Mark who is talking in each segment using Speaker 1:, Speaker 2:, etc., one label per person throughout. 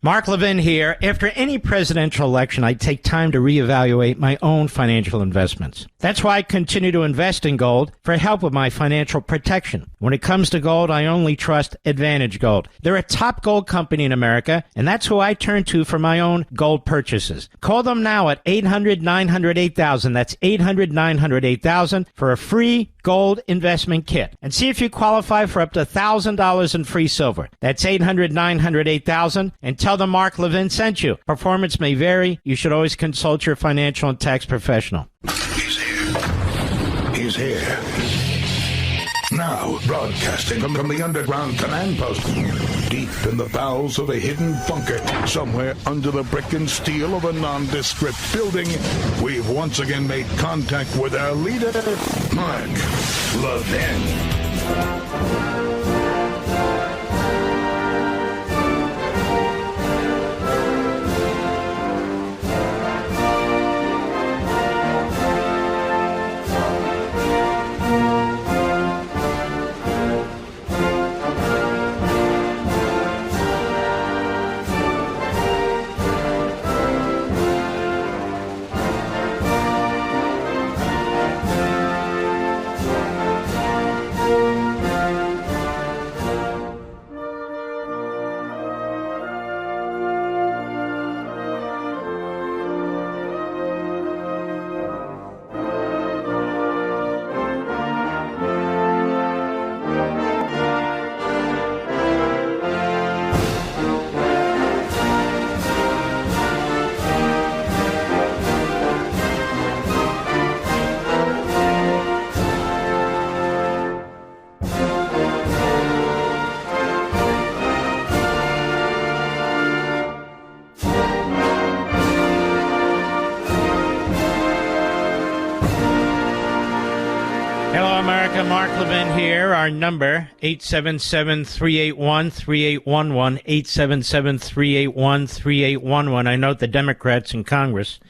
Speaker 1: Mark Levin here. After any presidential election, I take time to reevaluate my own financial investments. That's why I continue to invest in gold for help with my financial protection. When it comes to gold, I only trust Advantage Gold. They're a top gold company in America, and that's who I turn to for my own gold purchases. Call them now at 800-900-8000. That's 800-900-8000 for a free gold investment kit. And see if you qualify for up to $1,000 in free silver. That's 800-900-8000. And tell them Mark Levin sent you. Performance may vary. You should always consult your financial and tax professional.
Speaker 2: He's here. He's here. Now, broadcasting from the underground command post, deep in the bowels of a hidden bunker, somewhere under the brick and steel of a nondescript building, we've once again made contact with our leader, Mark Levin.
Speaker 1: Mark Levin here. Our number, 877-381-3811, 877-381-3811. I note the Democrats in Congress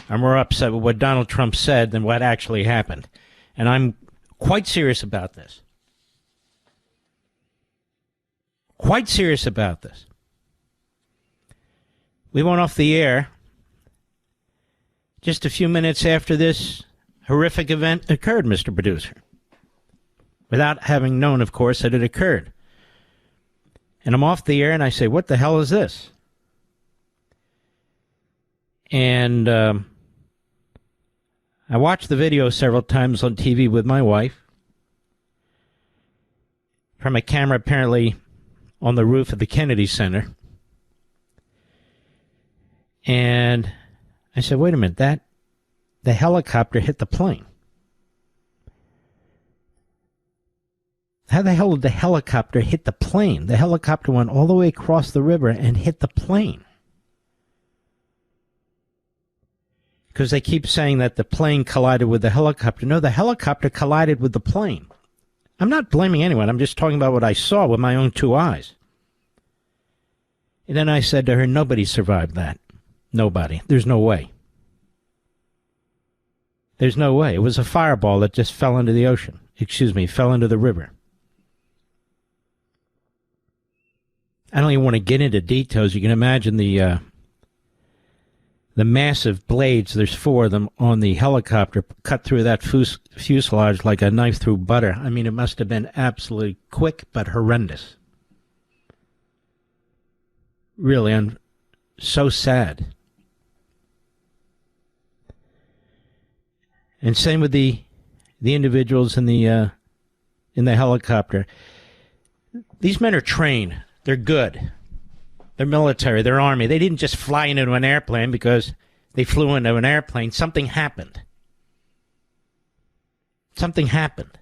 Speaker 1: are more upset with what Donald Trump said than what actually happened. And I'm quite serious about this. Quite serious about this. We went off the air just a few minutes after this horrific event occurred, Mr. Producer. Without having known, of course, that it occurred. And I'm off the air and I say, what the hell is this? And I watched the video several times on TV with my wife from a camera apparently on the roof of the Kennedy Center. And I said, wait a minute, the helicopter hit the plane. How the hell did the helicopter hit the plane? The helicopter went all the way across the river and hit the plane. Because they keep saying that the plane collided with the helicopter. No, the helicopter collided with the plane. I'm not blaming anyone. I'm just talking about what I saw with my own two eyes. And then I said to her, nobody survived that. Nobody. There's no way. There's no way. It was a fireball that just fell into the ocean. Fell into the river. I don't even want to get into details. You can imagine the massive blades, there's four of them, on the helicopter, cut through that fuselage like a knife through butter. I mean, it must have been absolutely quick but horrendous. Really, and so sad. And same with the individuals in the helicopter. These men are trained. They're good. They're military. They're army. They didn't just fly into an airplane because they flew into an airplane. Something happened. Something happened.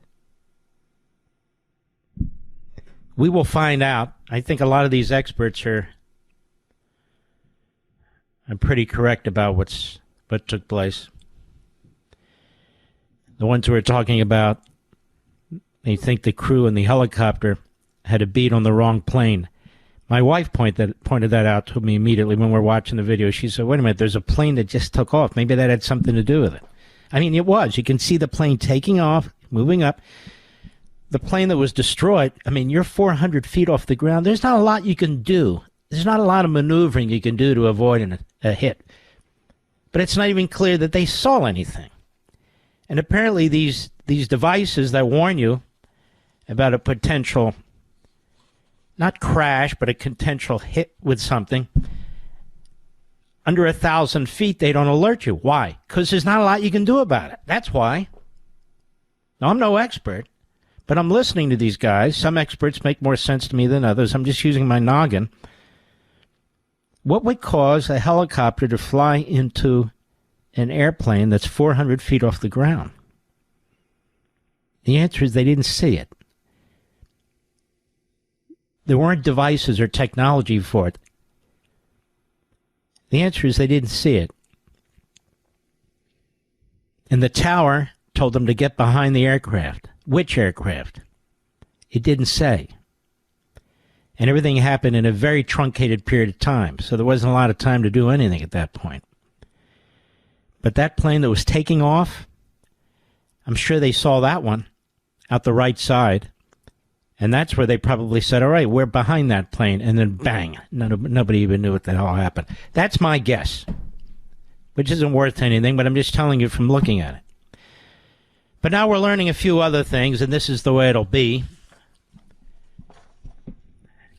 Speaker 1: We will find out. I think a lot of these experts are pretty correct about what took place. The ones who are talking about, they think the crew in the helicopter had a beat on the wrong plane. My wife pointed that out to me immediately when we're watching the video. She said, wait a minute, there's a plane that just took off. Maybe that had something to do with it. I mean, it was. You can see the plane taking off, moving up. The plane that was destroyed, I mean, you're 400 feet off the ground. There's not a lot you can do There's not a lot of maneuvering you can do to avoid a hit. But it's not even clear that they saw anything. And apparently these devices that warn you about a potential, not crash, but a potential hit with something, under 1,000 feet, they don't alert you. Why? Because there's not a lot you can do about it. That's why. Now, I'm no expert, but I'm listening to these guys. Some experts make more sense to me than others. I'm just using my noggin. What would cause a helicopter to fly into an airplane that's 400 feet off the ground? The answer is they didn't see it. There weren't devices or technology for it. The answer is they didn't see it. And the tower told them to get behind the aircraft. Which aircraft? It didn't say. And everything happened in a very truncated period of time, so there wasn't a lot of time to do anything at that point. But that plane that was taking off, I'm sure they saw that one out the right side, and that's where they probably said, all right, we're behind that plane, and then bang, nobody even knew what the hell happened. That's my guess, which isn't worth anything, but I'm just telling you from looking at it. But now we're learning a few other things, and this is the way it'll be.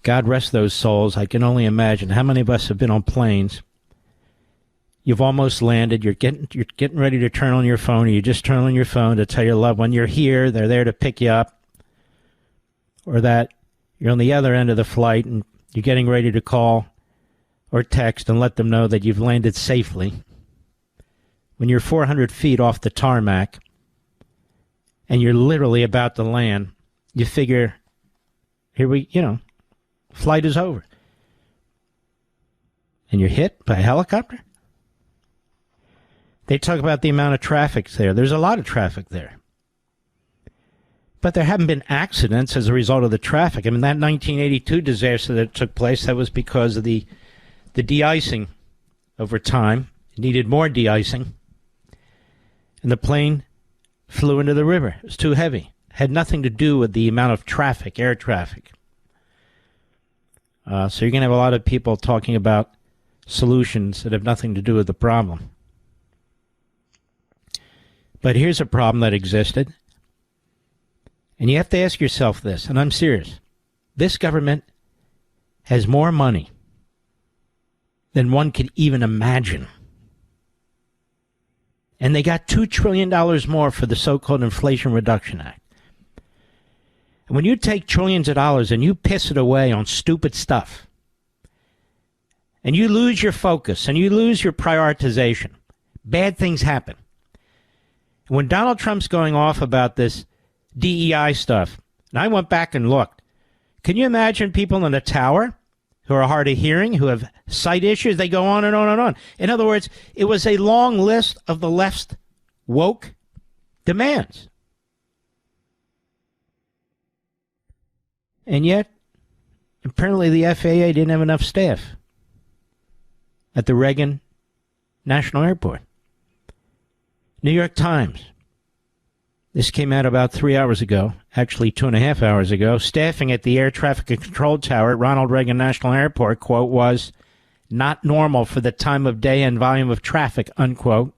Speaker 1: God rest those souls. I can only imagine how many of us have been on planes. You've almost landed. You're getting ready to turn on your phone, or you just turn on your phone to tell your loved one you're here. They're there to pick you up. Or that you're on the other end of the flight and you're getting ready to call or text and let them know that you've landed safely. When you're 400 feet off the tarmac and you're literally about to land, you figure, flight is over. And you're hit by a helicopter? They talk about the amount of traffic there. There's a lot of traffic there. But there haven't been accidents as a result of the traffic. I mean, that 1982 disaster that took place, that was because of the de-icing over time. It needed more de-icing. And the plane flew into the river. It was too heavy. It had nothing to do with the amount of traffic, air traffic. So you're going to have a lot of people talking about solutions that have nothing to do with the problem. But here's a problem that existed. And you have to ask yourself this, and I'm serious. This government has more money than one could even imagine. And they got $2 trillion more for the so-called Inflation Reduction Act. And when you take trillions of dollars and you piss it away on stupid stuff, and you lose your focus and you lose your prioritization, bad things happen. When Donald Trump's going off about this DEI stuff, and I went back and looked, can you imagine people in the tower who are hard of hearing, who have sight issues? They go on and on and on. In other words, it was a long list of the left's woke demands. And yet, apparently the FAA didn't have enough staff at the Reagan National Airport. New York Times. This came out about 3 hours ago, actually 2.5 hours ago. Staffing at the air traffic control tower at Ronald Reagan National Airport, quote, was not normal for the time of day and volume of traffic, unquote,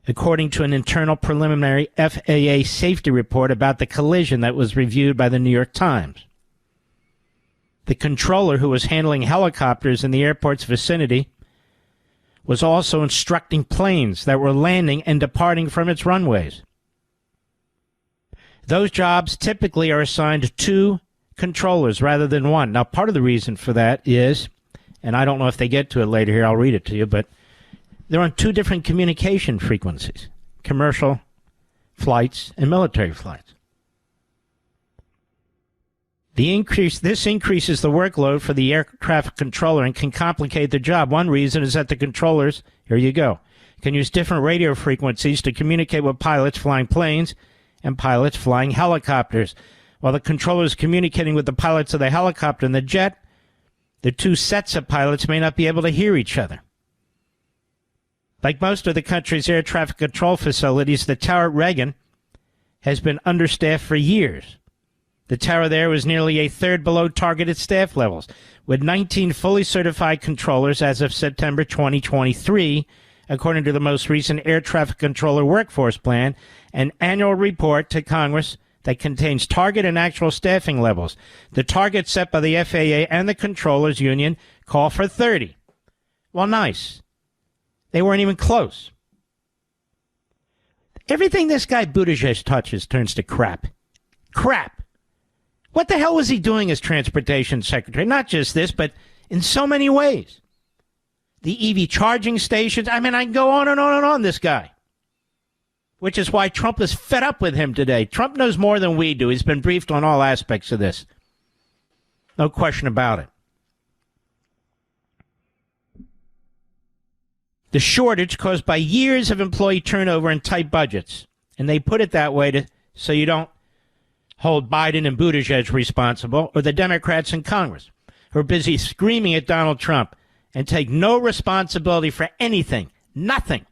Speaker 1: according to an internal preliminary FAA safety report about the collision that was reviewed by the New York Times. The controller who was handling helicopters in the airport's vicinity was also instructing planes that were landing and departing from its runways. Those jobs typically are assigned to 2 controllers rather than 1. Now, part of the reason for that is, and I don't know if they get to it later here, I'll read it to you, but they're on 2 different communication frequencies, commercial flights and military flights. This increases the workload for the air traffic controller and can complicate the job. One reason is that the controllers, here you go, can use different radio frequencies to communicate with pilots flying planes and pilots flying helicopters. While the controller is communicating with the pilots of the helicopter and the jet, the 2 sets of pilots may not be able to hear each other. Like most of the country's air traffic control facilities, the tower at Reagan has been understaffed for years. The tower there was nearly a third below targeted staff levels, with 19 fully certified controllers as of September 2023, according to the most recent air traffic controller workforce plan, an annual report to Congress that contains target and actual staffing levels. The target set by the FAA and the controllers union call for 30. Well, nice. They weren't even close. Everything this guy Buttigieg touches turns to crap. Crap. What the hell was he doing as transportation secretary? Not just this, but in so many ways. The EV charging stations. I mean, I can go on and on and on, this guy. Which is why Trump is fed up with him today. Trump knows more than we do. He's been briefed on all aspects of this. No question about it. The shortage caused by years of employee turnover and tight budgets. And they put it that way so you don't hold Biden and Buttigieg responsible, or the Democrats in Congress, who are busy screaming at Donald Trump and take no responsibility for anything. Nothing.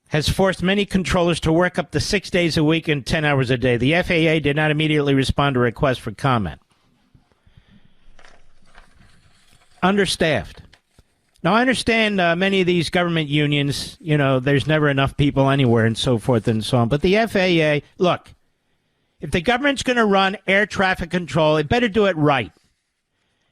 Speaker 1: Has forced many controllers to work up to 6 days a week and 10 hours a day. The FAA did not immediately respond to requests for comment. Understaffed. Now, I understand many of these government unions, you know, there's never enough people anywhere and so forth and so on. But the FAA, look, if the government's going to run air traffic control, it better do it right.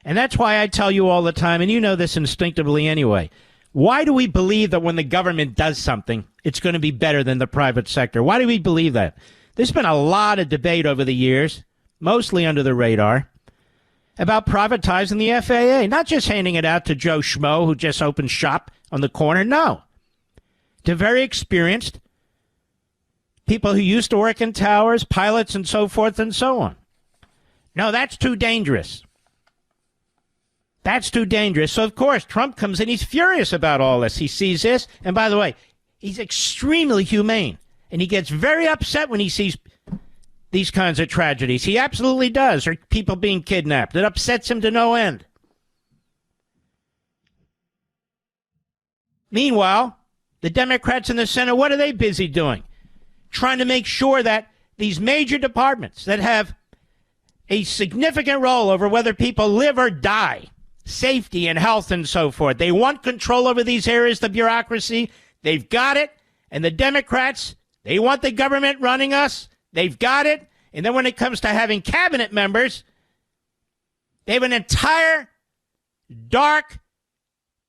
Speaker 1: And that's why I tell you all the time, and you know this instinctively anyway, why do we believe that when the government does something, it's going to be better than the private sector? Why do we believe that? There's been a lot of debate over the years, mostly under the radar, about privatizing the FAA, not just handing it out to Joe Schmo who just opened shop on the corner. No. To very experienced people who used to work in towers, pilots, and so forth and so on. No, that's too dangerous. That's too dangerous. So, of course, Trump comes in. He's furious about all this. He sees this. And by the way, he's extremely humane. And he gets very upset when he sees these kinds of tragedies. He absolutely does, or people being kidnapped. It upsets him to no end. Meanwhile, the Democrats in the Senate, what are they busy doing? Trying to make sure that these major departments that have a significant role over whether people live or die, safety and health and so forth, they want control over these areas, the bureaucracy. They've got it. And the Democrats, they want the government running us. They've got it. And then when it comes to having cabinet members, they have an entire dark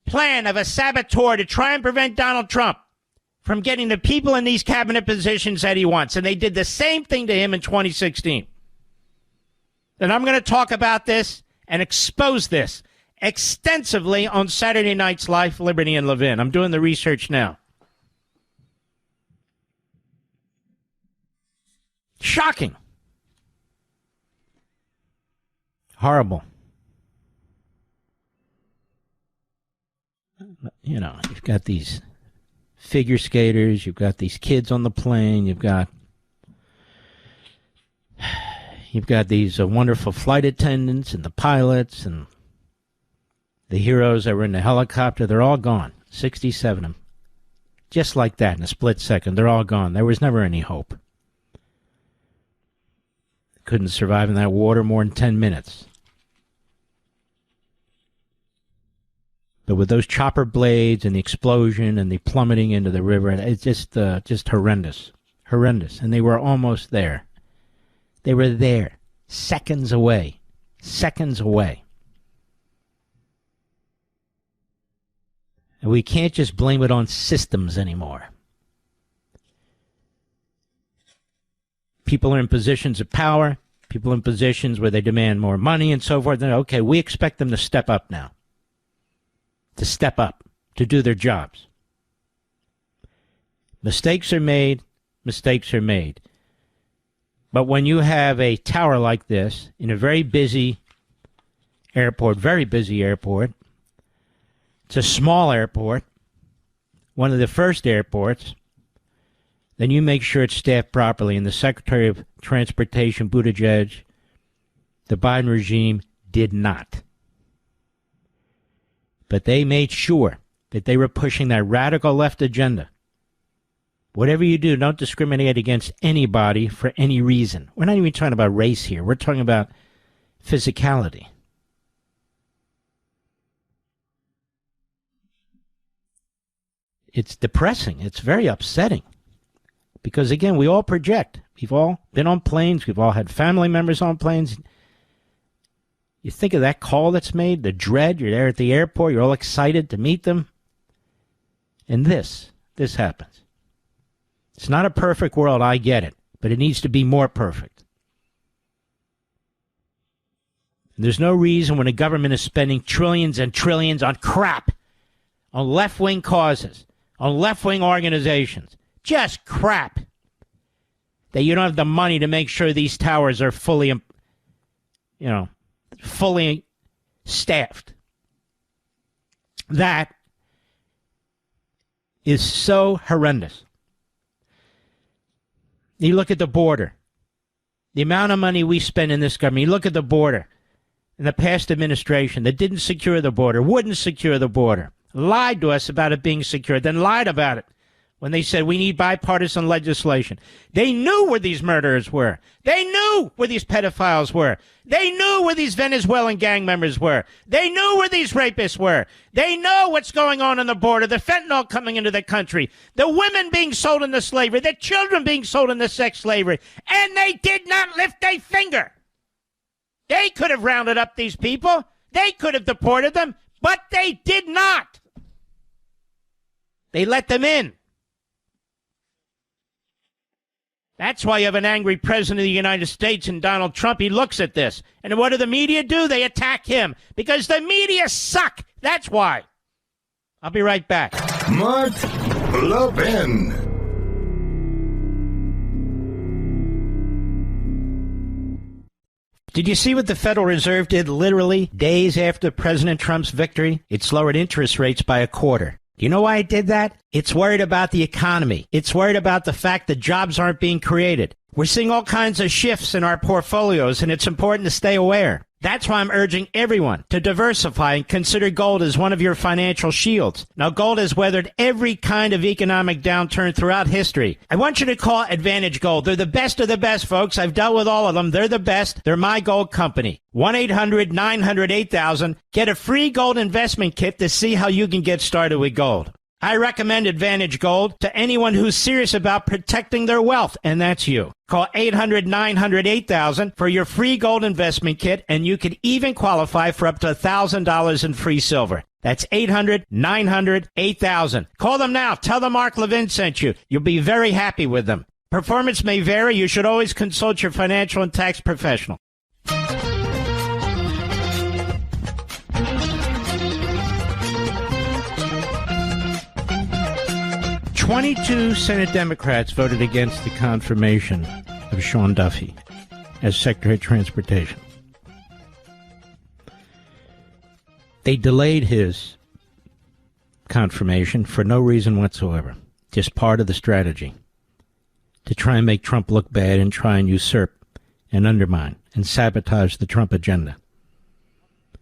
Speaker 1: plan of a saboteur to try and prevent Donald Trump from getting the people in these cabinet positions that he wants. And they did the same thing to him in 2016. And I'm going to talk about this and expose this extensively on Saturday night's Life, Liberty, and Levin. I'm doing the research now. Shocking. Horrible. You know, you've got these figure skaters, you've got these kids on the plane, you've got these wonderful flight attendants and the pilots and the heroes that were in the helicopter. They're all gone. 67 of them. Just like that, in a split second, they're all gone. There was never any hope. Couldn't survive in that water more than 10 minutes. But with those chopper blades and the explosion and the plummeting into the river, it's just horrendous. Horrendous. And they were almost there. They were there. Seconds away. Seconds away. And we can't just blame it on systems anymore. People are in positions of power, people in positions where they demand more money and so forth. And okay, we expect them to step up now. To step up, to do their jobs. Mistakes are made, mistakes are made. But when you have a tower like this in a very busy airport, it's a small airport, one of the first airports, then you make sure it's staffed properly. And the Secretary of Transportation, Buttigieg, the Biden regime, did not. But they made sure that they were pushing that radical left agenda Whatever you do, don't discriminate against anybody for any reason. We're not even talking about race here. We're talking about physicality. It's depressing. It's very upsetting. Because, again, we all project. We've all been on planes. We've all had family members on planes. You think of that call that's made, the dread. You're there at the airport. You're all excited to meet them. And this happens. It's not a perfect world, I get it, but it needs to be more perfect. And there's no reason when a government is spending trillions and trillions on crap, on left-wing causes, on left-wing organizations, just crap, that you don't have the money to make sure these towers are fully staffed. That is so horrendous. You look at the border. The amount of money we spend in this government. You look at the border. In the past administration that didn't secure the border, wouldn't secure the border, lied to us about it being secure, then lied about it when they said we need bipartisan legislation. They knew where these murderers were. They knew where these pedophiles were. They knew where these Venezuelan gang members were. They knew where these rapists were. They know what's going on the border, the fentanyl coming into the country, the women being sold into slavery, the children being sold into sex slavery, and they did not lift a finger. They could have rounded up these people. They could have deported them, but they did not. They let them in. That's why you have an angry president of the United States and Donald Trump. He looks at this. And what do the media do? They attack him because the media suck. That's why. I'll be right back.
Speaker 2: Mark Levin.
Speaker 1: Did you see what the Federal Reserve did literally days after President Trump's victory? It's lowered interest rates by a quarter. Do you know why it did that? It's worried about the economy. It's worried about the fact that jobs aren't being created. We're seeing all kinds of shifts in our portfolios, and it's important to stay aware. That's why I'm urging everyone to diversify and consider gold as one of your financial shields. Now, gold has weathered every kind of economic downturn throughout history. I want you to call Advantage Gold. They're the best of the best, folks. I've dealt with all of them. They're the best. They're my gold company. 1-800-900-8000. Get a free gold investment kit to see how you can get started with gold. I recommend Advantage Gold to anyone who's serious about protecting their wealth, and that's you. Call 800-900-8000 for your free gold investment kit, and you could even qualify for up to $1,000 in free silver. That's 800-900-8000. Call them now. Tell them Mark Levin sent you. You'll be very happy with them. Performance may vary. You should always consult your financial and tax professional. 22 Senate Democrats voted against the confirmation of Sean Duffy as Secretary of Transportation. They delayed his confirmation for no reason whatsoever, just part of the strategy to try and make Trump look bad and try and usurp and undermine and sabotage the Trump agenda.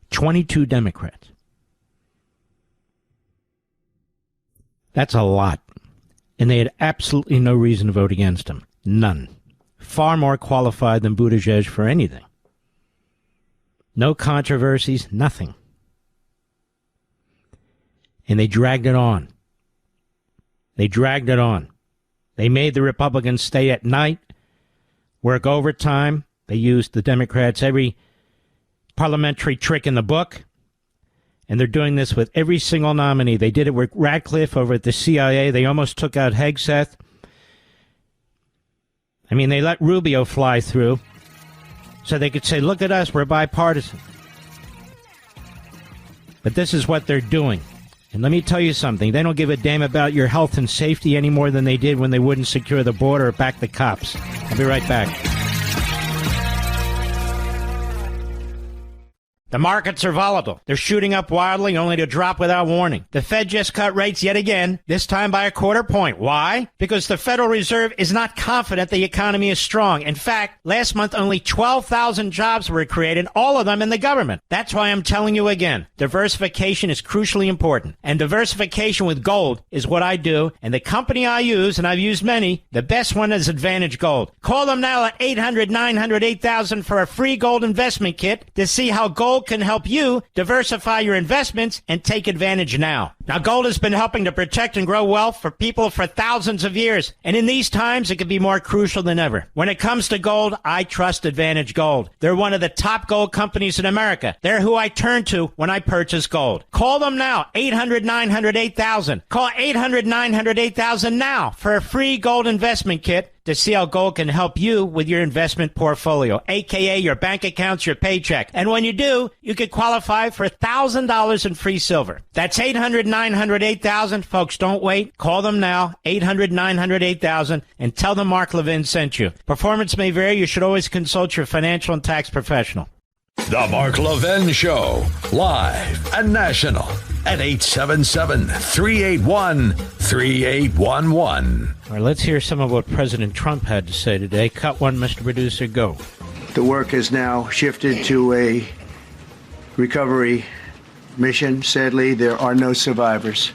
Speaker 1: 22 Democrats. That's a lot. And they had absolutely no reason to vote against him. None. Far more qualified than Buttigieg for anything. No controversies, nothing. And they dragged it on. They dragged it on. They made the Republicans stay at night, work overtime. They used the Democrats every parliamentary trick in the book. And they're doing this with every single nominee. They did it with Radcliffe over at the CIA. They almost took out Hegseth. I mean, they let Rubio fly through so they could say, look at us, we're bipartisan. But this is what they're doing. And let me tell you something. They don't give a damn about your health and safety any more than they did when they wouldn't secure the border or back the cops. I'll be right back. The markets are volatile. They're shooting up wildly only to drop without warning. The Fed just cut rates yet again, this time by a quarter point. Why? Because the Federal Reserve is not confident the economy is strong. In fact, last month only 12,000 jobs were created, all of them in the government. That's why I'm telling you again, diversification is crucially important. And diversification with gold is what I do. And the company I use, and I've used many, the best one is Advantage Gold. Call them now at 800-900-8000 for a free gold investment kit to see how gold can help you diversify your investments and take advantage now. Now, gold has been helping to protect and grow wealth for people for thousands of years. And in these times, it can be more crucial than ever. When it comes to gold, I trust Advantage Gold. They're one of the top gold companies in America. They're who I turn to when I purchase gold. Call them now, 800-900-8000. Call 800-900-8000 now for a free gold investment kit to see how gold can help you with your investment portfolio, a.k.a. your bank accounts, your paycheck. And when you do, you could qualify for $1,000 in free silver. That's 800-900-8000. Folks, don't wait. Call them now, 800-900-8000, and tell them Mark Levin sent you. Performance may vary. You should always consult your financial and tax professional.
Speaker 2: The Mark Levin Show, live and national at 877-381-3811.
Speaker 1: All right, let's hear some of what President Trump had to say today. Cut one, Mr. Producer, go.
Speaker 3: The work has now shifted to a recovery mission. Sadly, there are no survivors.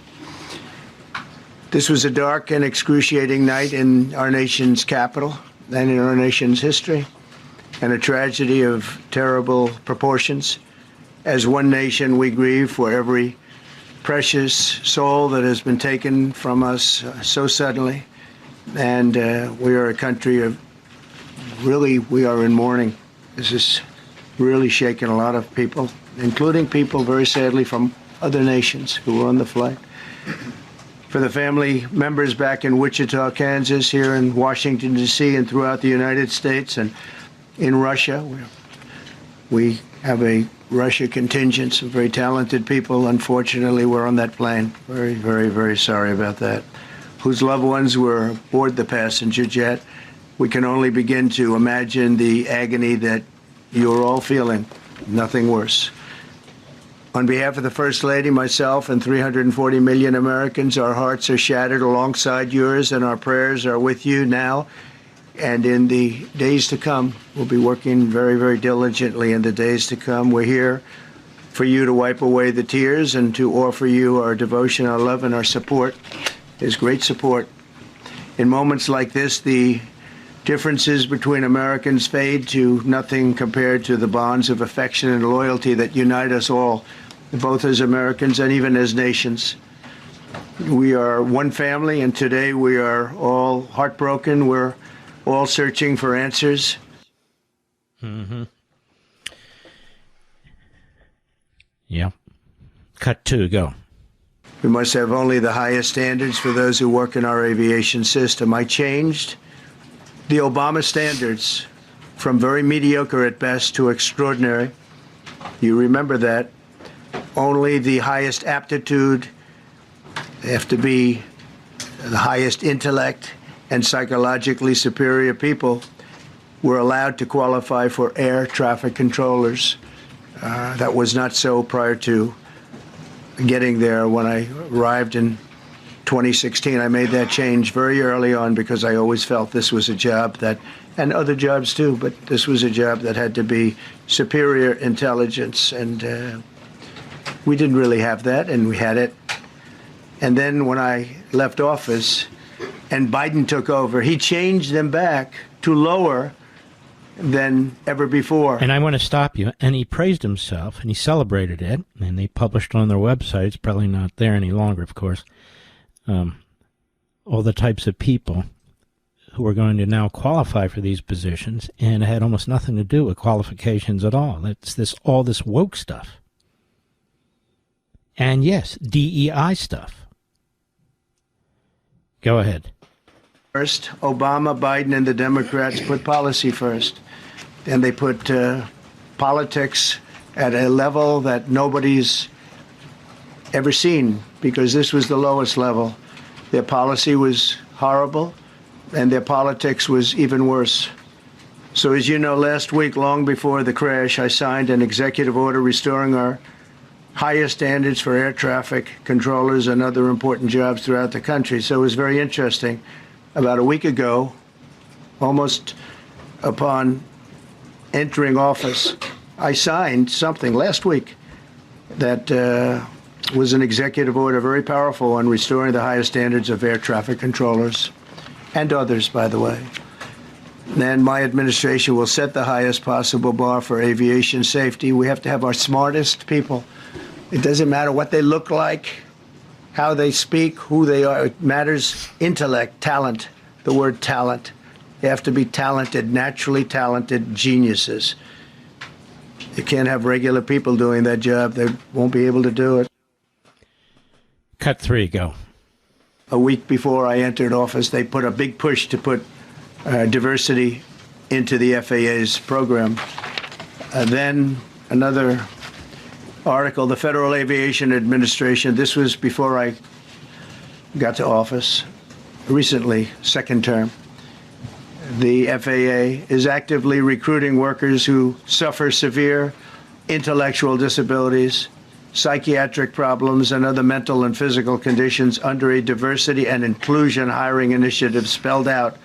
Speaker 3: This was a dark and excruciating night in our nation's capital and in our nation's history, and a tragedy of terrible proportions. As one nation, we grieve for every precious soul that has been taken from us so suddenly. And we are a country of, really, we are in mourning. This is really shaken a lot of people, including people, very sadly, from other nations who were on the flight. For the family members back in Wichita, Kansas, here in Washington, D.C., and throughout the United States, and in Russia, we have a Russia contingent, some very talented people. Unfortunately, were on that plane. Very, very, very sorry about that. Whose loved ones were aboard the passenger jet. We can only begin to imagine the agony that you're all feeling. Nothing worse. On behalf of the First Lady, myself, and 340 million Americans, our hearts are shattered alongside yours, and our prayers are with you now. And in the days to come, we'll be working very, very diligently in the days to come. We're here for you to wipe away the tears and to offer you our devotion, our love, and our support. There's great support. In moments like this, the differences between Americans fade to nothing compared to the bonds of affection and loyalty that unite us all, both as Americans and even as nations. We are one family, and today we are all heartbroken. We're all searching for answers.
Speaker 1: Mm-hmm. Yeah. Cut two, go.
Speaker 3: We must have only the highest standards for those who work in our aviation system. I changed the Obama standards from very mediocre at best to extraordinary. You remember that. Only the highest aptitude, they have to be the highest intellect, and psychologically superior people were allowed to qualify for air traffic controllers. That was not so prior to getting there. When I arrived in 2016, I made that change very early on because I always felt this was a job that, and other jobs too, but this was a job that had to be superior intelligence. And we didn't really have that, and we had it. And then when I left office, and Biden took over, he changed them back to lower than ever before.
Speaker 1: And I want to stop you. And he praised himself, and he celebrated it, and they published on their website. It's probably not there any longer, of course. All the types of people who are going to now qualify for these positions, and it had almost nothing to do with qualifications at all. It's all this woke stuff. And yes, DEI stuff. Go ahead.
Speaker 3: First, Obama, Biden, and the Democrats put policy first. And they put politics at a level that nobody's ever seen, because this was the lowest level. Their policy was horrible, and their politics was even worse. So as you know, last week, long before the crash, I signed an executive order restoring our highest standards for air traffic controllers and other important jobs throughout the country. So it was very interesting. About a week ago, almost upon entering office, I signed something last week that was an executive order, very powerful, on restoring the highest standards of air traffic controllers and others, by the way. Then my administration will set the highest possible bar for aviation safety. We have to have our smartest people. It doesn't matter what they look like, how they speak, who they are. It matters intellect, talent, the word talent. They have to be talented, naturally talented geniuses. You can't have regular people doing that job. They won't be able to do it.
Speaker 1: Cut 3, go.
Speaker 3: A week before I entered office, they put a big push to put diversity into the FAA's program. Then another article, the Federal Aviation Administration, this was before I got to office, recently, second term. The FAA is actively recruiting workers who suffer severe intellectual disabilities, psychiatric problems, and other mental and physical conditions under a diversity and inclusion hiring initiative spelled out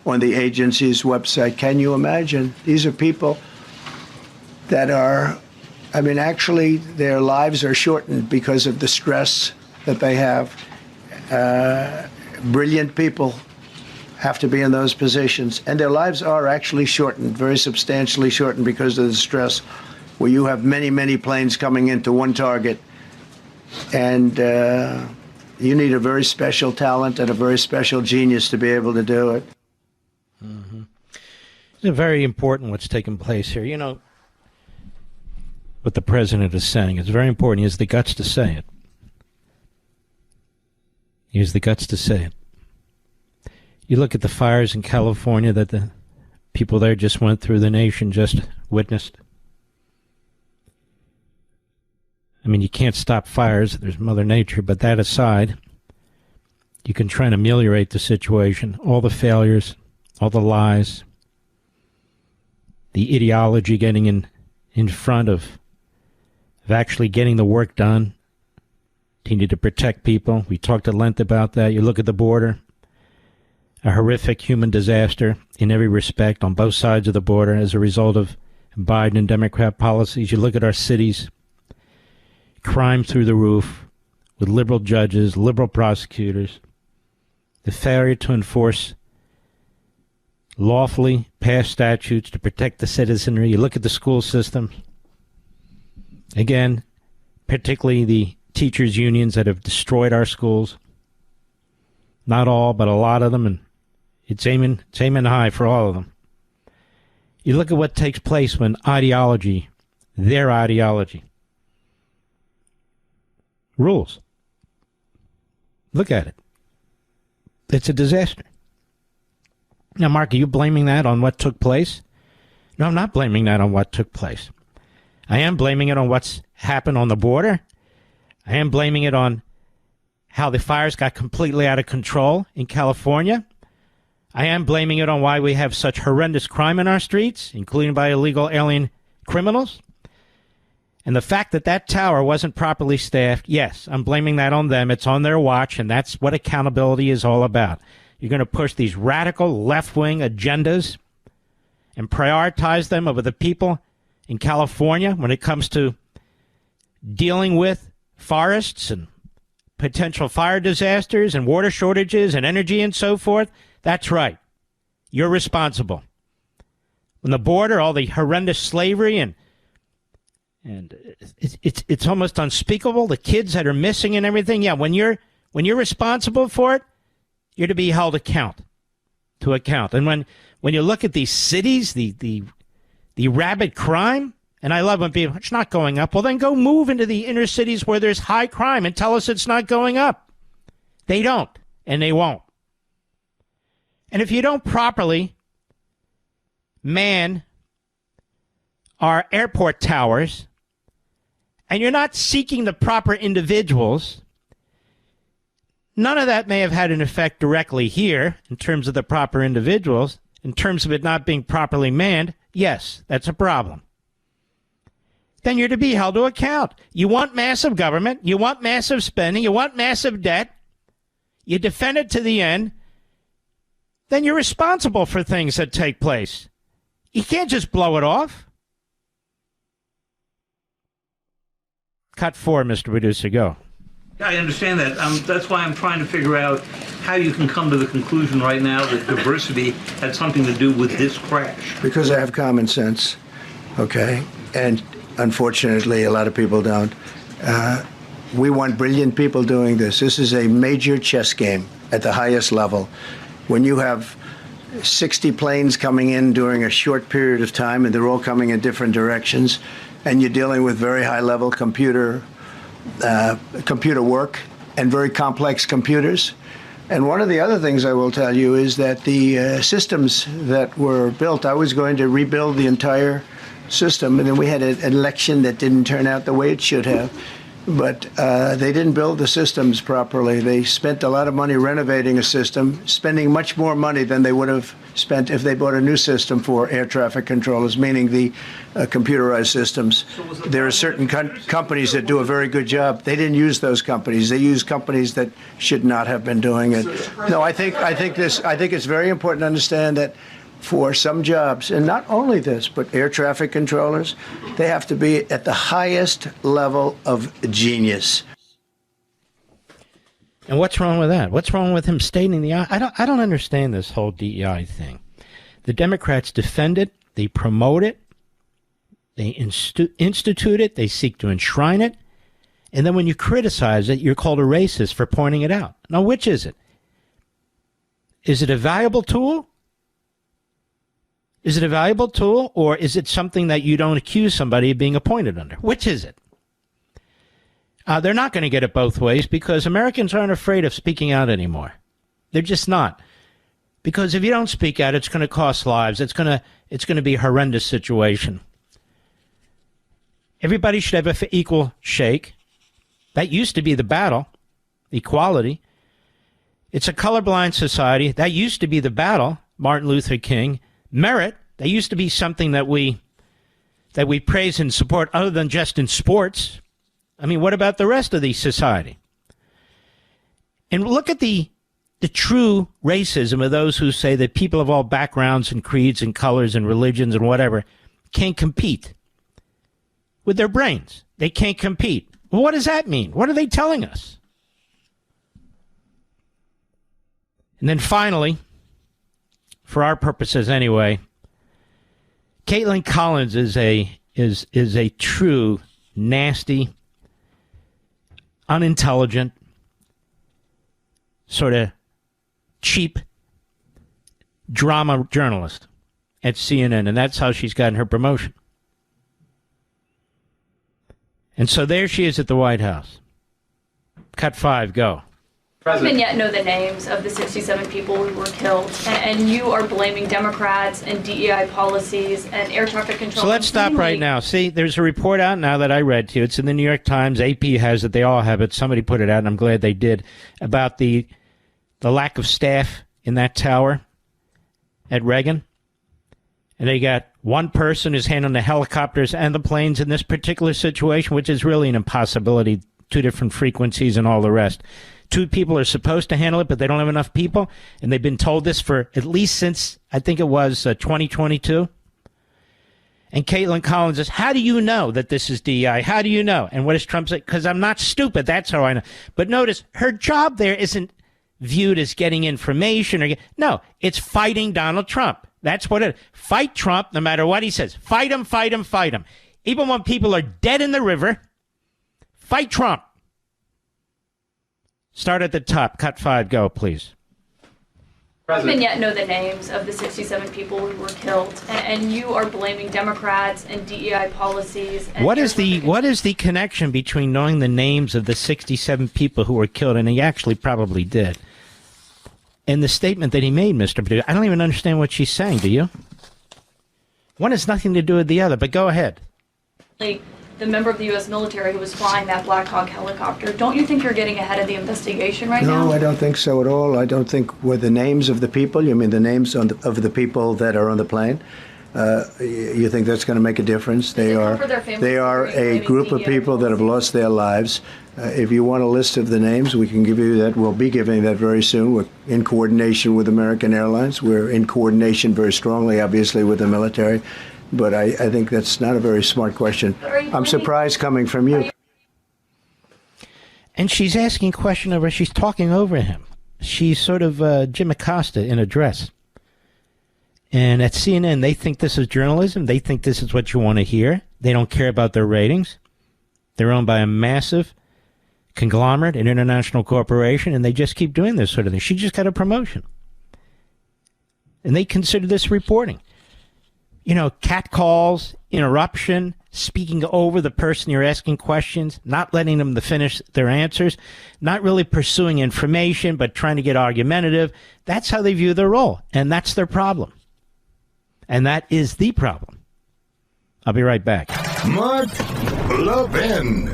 Speaker 3: on the agency's website. Can you imagine? These are people that are, I mean, actually, their lives are shortened because of the stress that they have. Brilliant people have to be in those positions, and their lives are actually shortened, very substantially shortened, because of the stress, where you have many, many planes coming into one target, and you need a very special talent and a very special genius to be able to do it.
Speaker 1: Mm-hmm. It's very important what's taking place here. You know, what the president is saying. It's very important. He has the guts to say it. He has the guts to say it. You look at the fires in California that the people there just went through, the nation just witnessed. I mean, you can't stop fires. There's Mother Nature. But that aside, you can try and ameliorate the situation. All the failures, all the lies, the ideology getting in front of actually getting the work done. You need to protect people. We talked at length about that. You look at the border, a horrific human disaster in every respect on both sides of the border as a result of Biden and Democrat policies. You look at our cities, crime through the roof with liberal judges, liberal prosecutors, the failure to enforce lawfully passed statutes to protect the citizenry. You look at the school system. Again, particularly the teachers' unions that have destroyed our schools. Not all, but a lot of them, and it's aiming high for all of them. You look at what takes place when ideology, their ideology, rules. Look at it. It's a disaster. Now, Mark, are you blaming that on what took place? No, I'm not blaming that on what took place. I am blaming it on what's happened on the border. I am blaming it on how the fires got completely out of control in California. I am blaming it on why we have such horrendous crime in our streets, including by illegal alien criminals. And the fact that that tower wasn't properly staffed, yes, I'm blaming that on them. It's on their watch, and that's what accountability is all about. You're going to push these radical left-wing agendas and prioritize them over the people in California when it comes to dealing with forests and potential fire disasters and water shortages and energy and so forth. That's right. You're responsible. On the border, all the horrendous slavery and it's almost unspeakable. The kids that are missing and everything. Yeah, when you're responsible for it, you're to be held to account. And when you look at these cities, the rabid crime, and I love when people, it's not going up. Well, then go move into the inner cities where there's high crime and tell us it's not going up. They don't, and they won't. And if you don't properly man our airport towers, and you're not seeking the proper individuals, none of that may have had an effect directly here in terms of the proper individuals. in terms of it not being properly manned, yes, that's a problem. Then you're to be held to account. You want massive government, you want massive spending, you want massive debt, you defend it to the end, then you're responsible for things that take place. You can't just blow it off. Cut 4, Mr. Producer, go.
Speaker 4: I understand that. That's why I'm trying to figure out how you can come to the conclusion right now that diversity had something to do with this crash.
Speaker 3: Because I have common sense, okay? And unfortunately, a lot of people don't. We want brilliant people doing this. This is a major chess game at the highest level. When you have 60 planes coming in during a short period of time, and they're all coming in different directions, and you're dealing with very high-level computer work and very complex computers. And one of the other things I will tell you is that the systems that were built, I was going to rebuild the entire system, and then we had an election that didn't turn out the way it should have. But they didn't build the systems properly. They spent a lot of money renovating a system, spending much more money than they would have spent if they bought a new system for air traffic controllers, meaning the computerized systems. There are certain companies that do a very good job. They didn't use those companies. They used companies that should not have been doing it. No, I think it's very important to understand that for some jobs, and not only this, but air traffic controllers, they have to be at the highest level of genius.
Speaker 1: And what's wrong with that? What's wrong with him stating the... I don't understand this whole DEI thing. The Democrats defend it, they promote it, they institute it, they seek to enshrine it, and then when you criticize it, you're called a racist for pointing it out. Now, which is it? Is it a valuable tool? Is it a valuable tool, or is it something that you don't accuse somebody of being appointed under? Which is it? They're not going to get it both ways because Americans aren't afraid of speaking out anymore. They're just not. Because if you don't speak out, it's going to cost lives. It's going to be a horrendous situation. Everybody should have an equal shake. That used to be the battle, equality. It's a colorblind society. That used to be the battle, Martin Luther King. Merit, that used to be something that we praise and support other than just in sports. I mean, what about the rest of the society? And look at the true racism of those who say that people of all backgrounds and creeds and colors and religions and whatever can't compete with their brains. They can't compete. Well, what does that mean? What are they telling us? And then finally, for our purposes anyway, Caitlin Collins is a true nasty, unintelligent, sort of cheap drama journalist at CNN, and that's how she's gotten her promotion. And so there she is at the White House. Cut 5, go.
Speaker 5: President. Even yet know the names of the 67 people who were killed, and you are blaming Democrats and DEI policies and air traffic control.
Speaker 1: So let's stop right now. See, there's a report out now that I read to you. It's in the New York Times. AP has it. They all have it. Somebody put it out, and I'm glad they did, about the lack of staff in that tower at Reagan. And they got one person who's handling the helicopters and the planes in this particular situation, which is really an impossibility, 2 different frequencies and all the rest. 2 people are supposed to handle it, but they don't have enough people. And they've been told this for at least since, I think it was 2022. And Caitlin Collins says, how do you know that this is DEI? How do you know? And what does Trump say? Because I'm not stupid. That's how I know. But notice, her job there isn't viewed as getting information. No, it's fighting Donald Trump. That's what it is. Fight Trump no matter what he says. Fight him, fight him, fight him. Even when people are dead in the river, fight Trump. Start at the top. Cut 5. Go, please.
Speaker 5: President. Even yet know the names of the 67 people who were killed, and you are blaming Democrats and DEI policies. And
Speaker 1: what is the connection between knowing the names of the 67 people who were killed, and he actually probably did, and the statement that he made, Mr. Producer? I don't even understand what she's saying. Do you? One has nothing to do with the other, but go ahead.
Speaker 5: The the member of the U.S. military who was flying that Black Hawk helicopter. Don't you think you're getting ahead of the investigation right now?
Speaker 3: No, I don't think so at all. I don't think with the names of the people, you mean the names of the people that are on the plane? You think that's going to make a difference? They are a group of people that have lost their lives. If you want a list of the names, we can give you that. We'll be giving that very soon. We're in coordination with American Airlines. We're in coordination very strongly, obviously, with the military. But I think that's not a very smart question. I'm surprised coming from you.
Speaker 1: And she's asking a question over, she's talking over him. She's sort of Jim Acosta in a dress. And at CNN, they think this is journalism. They think this is what you want to hear. They don't care about their ratings. They're owned by a massive conglomerate, an international corporation, and they just keep doing this sort of thing. She just got a promotion. And they consider this reporting. You know, catcalls, interruption, speaking over the person you're asking questions, not letting them to finish their answers, not really pursuing information, but trying to get argumentative. That's how they view their role, and that's their problem. And that is the problem. I'll be right back.
Speaker 2: Mark Levin.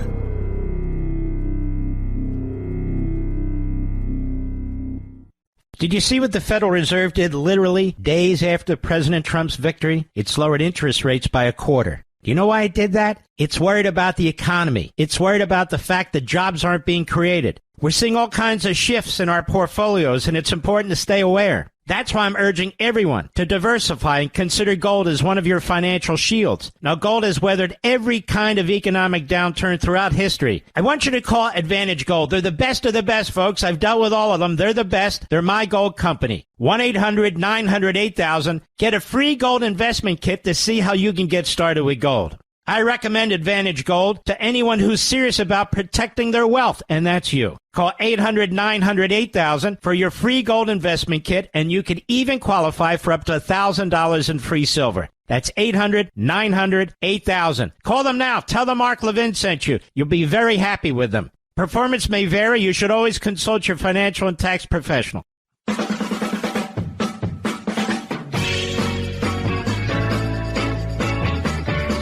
Speaker 1: Did you see what the Federal Reserve did literally days after President Trump's victory? It lowered interest rates by 1/4. Do you know why it did that? It's worried about the economy. It's worried about the fact that jobs aren't being created. We're seeing all kinds of shifts in our portfolios, and it's important to stay aware. That's why I'm urging everyone to diversify and consider gold as one of your financial shields. Now, gold has weathered every kind of economic downturn throughout history. I want you to call Advantage Gold. They're the best of the best, folks. I've dealt with all of them. They're the best. They're my gold company. 1-800-900-8000. Get a free gold investment kit to see how you can get started with gold. I recommend Advantage Gold to anyone who's serious about protecting their wealth, and that's you. Call 800-900-8000 for your free gold investment kit, and you could even qualify for up to $1,000 in free silver. That's 800-900-8000. Call them now. Tell them Mark Levin sent you. You'll be very happy with them. Performance may vary. You should always consult your financial and tax professional.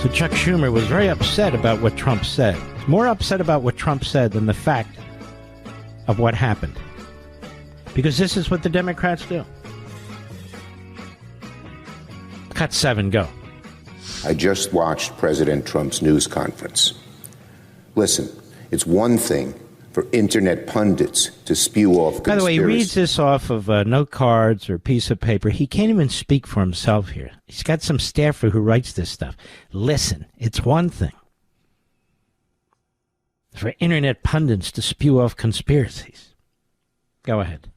Speaker 1: So Chuck Schumer was very upset about what Trump said. More upset about what Trump said than the fact of what happened. Because this is what the Democrats do. Cut 7, go.
Speaker 6: I just watched President Trump's news conference. Listen, it's one thing for internet pundits to spew off conspiracy.
Speaker 1: By the way, he reads this off of note cards or piece of paper. He can't even speak for himself here. He's got some staffer who writes this stuff. Listen, it's one thing for internet pundits to spew off conspiracies. Go ahead.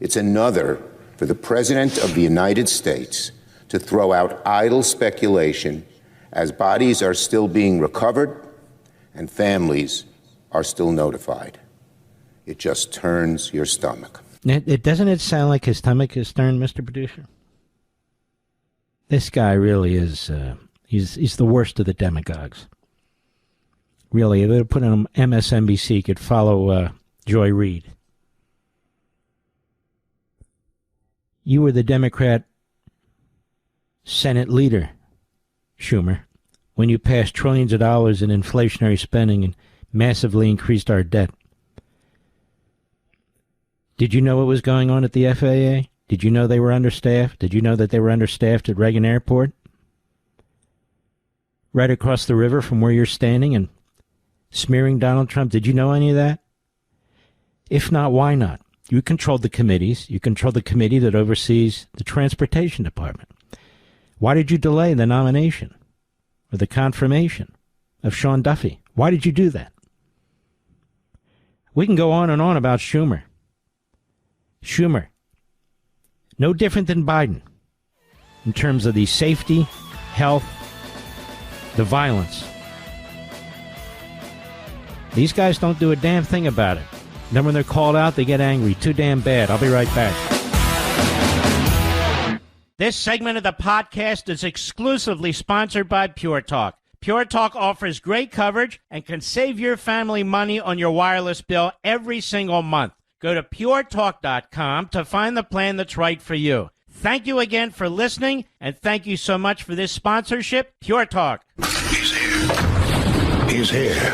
Speaker 6: It's another for the President of the United States to throw out idle speculation as bodies are still being recovered and families are still notified. It just turns your stomach.
Speaker 1: Doesn't it sound like his stomach is turned, Mr. Producer? This guy really is, he's the worst of the demagogues. Really, if they put him on MSNBC, could follow Joy Reid. You were the Democrat Senate leader, Schumer, when you passed trillions of dollars in inflationary spending and massively increased our debt. Did you know what was going on at the FAA? Did you know they were understaffed? Did you know that they were understaffed at Reagan Airport? Right across the river from where you're standing and smearing Donald Trump. Did you know any of that? If not, why not? You controlled the committees. You controlled the committee that oversees the Transportation Department. Why did you delay the nomination or the confirmation of Sean Duffy? Why did you do that? We can go on and on about Schumer. Schumer, no different than Biden in terms of the safety, health, the violence. These guys don't do a damn thing about it. Then when they're called out, they get angry. Too damn bad. I'll be right back. This segment of the podcast is exclusively sponsored by Pure Talk. Pure Talk offers great coverage and can save your family money on your wireless bill every single month. Go to puretalk.com to find the plan that's right for you. Thank you again for listening, and thank you so much for this sponsorship, Pure Talk.
Speaker 2: He's here. He's here.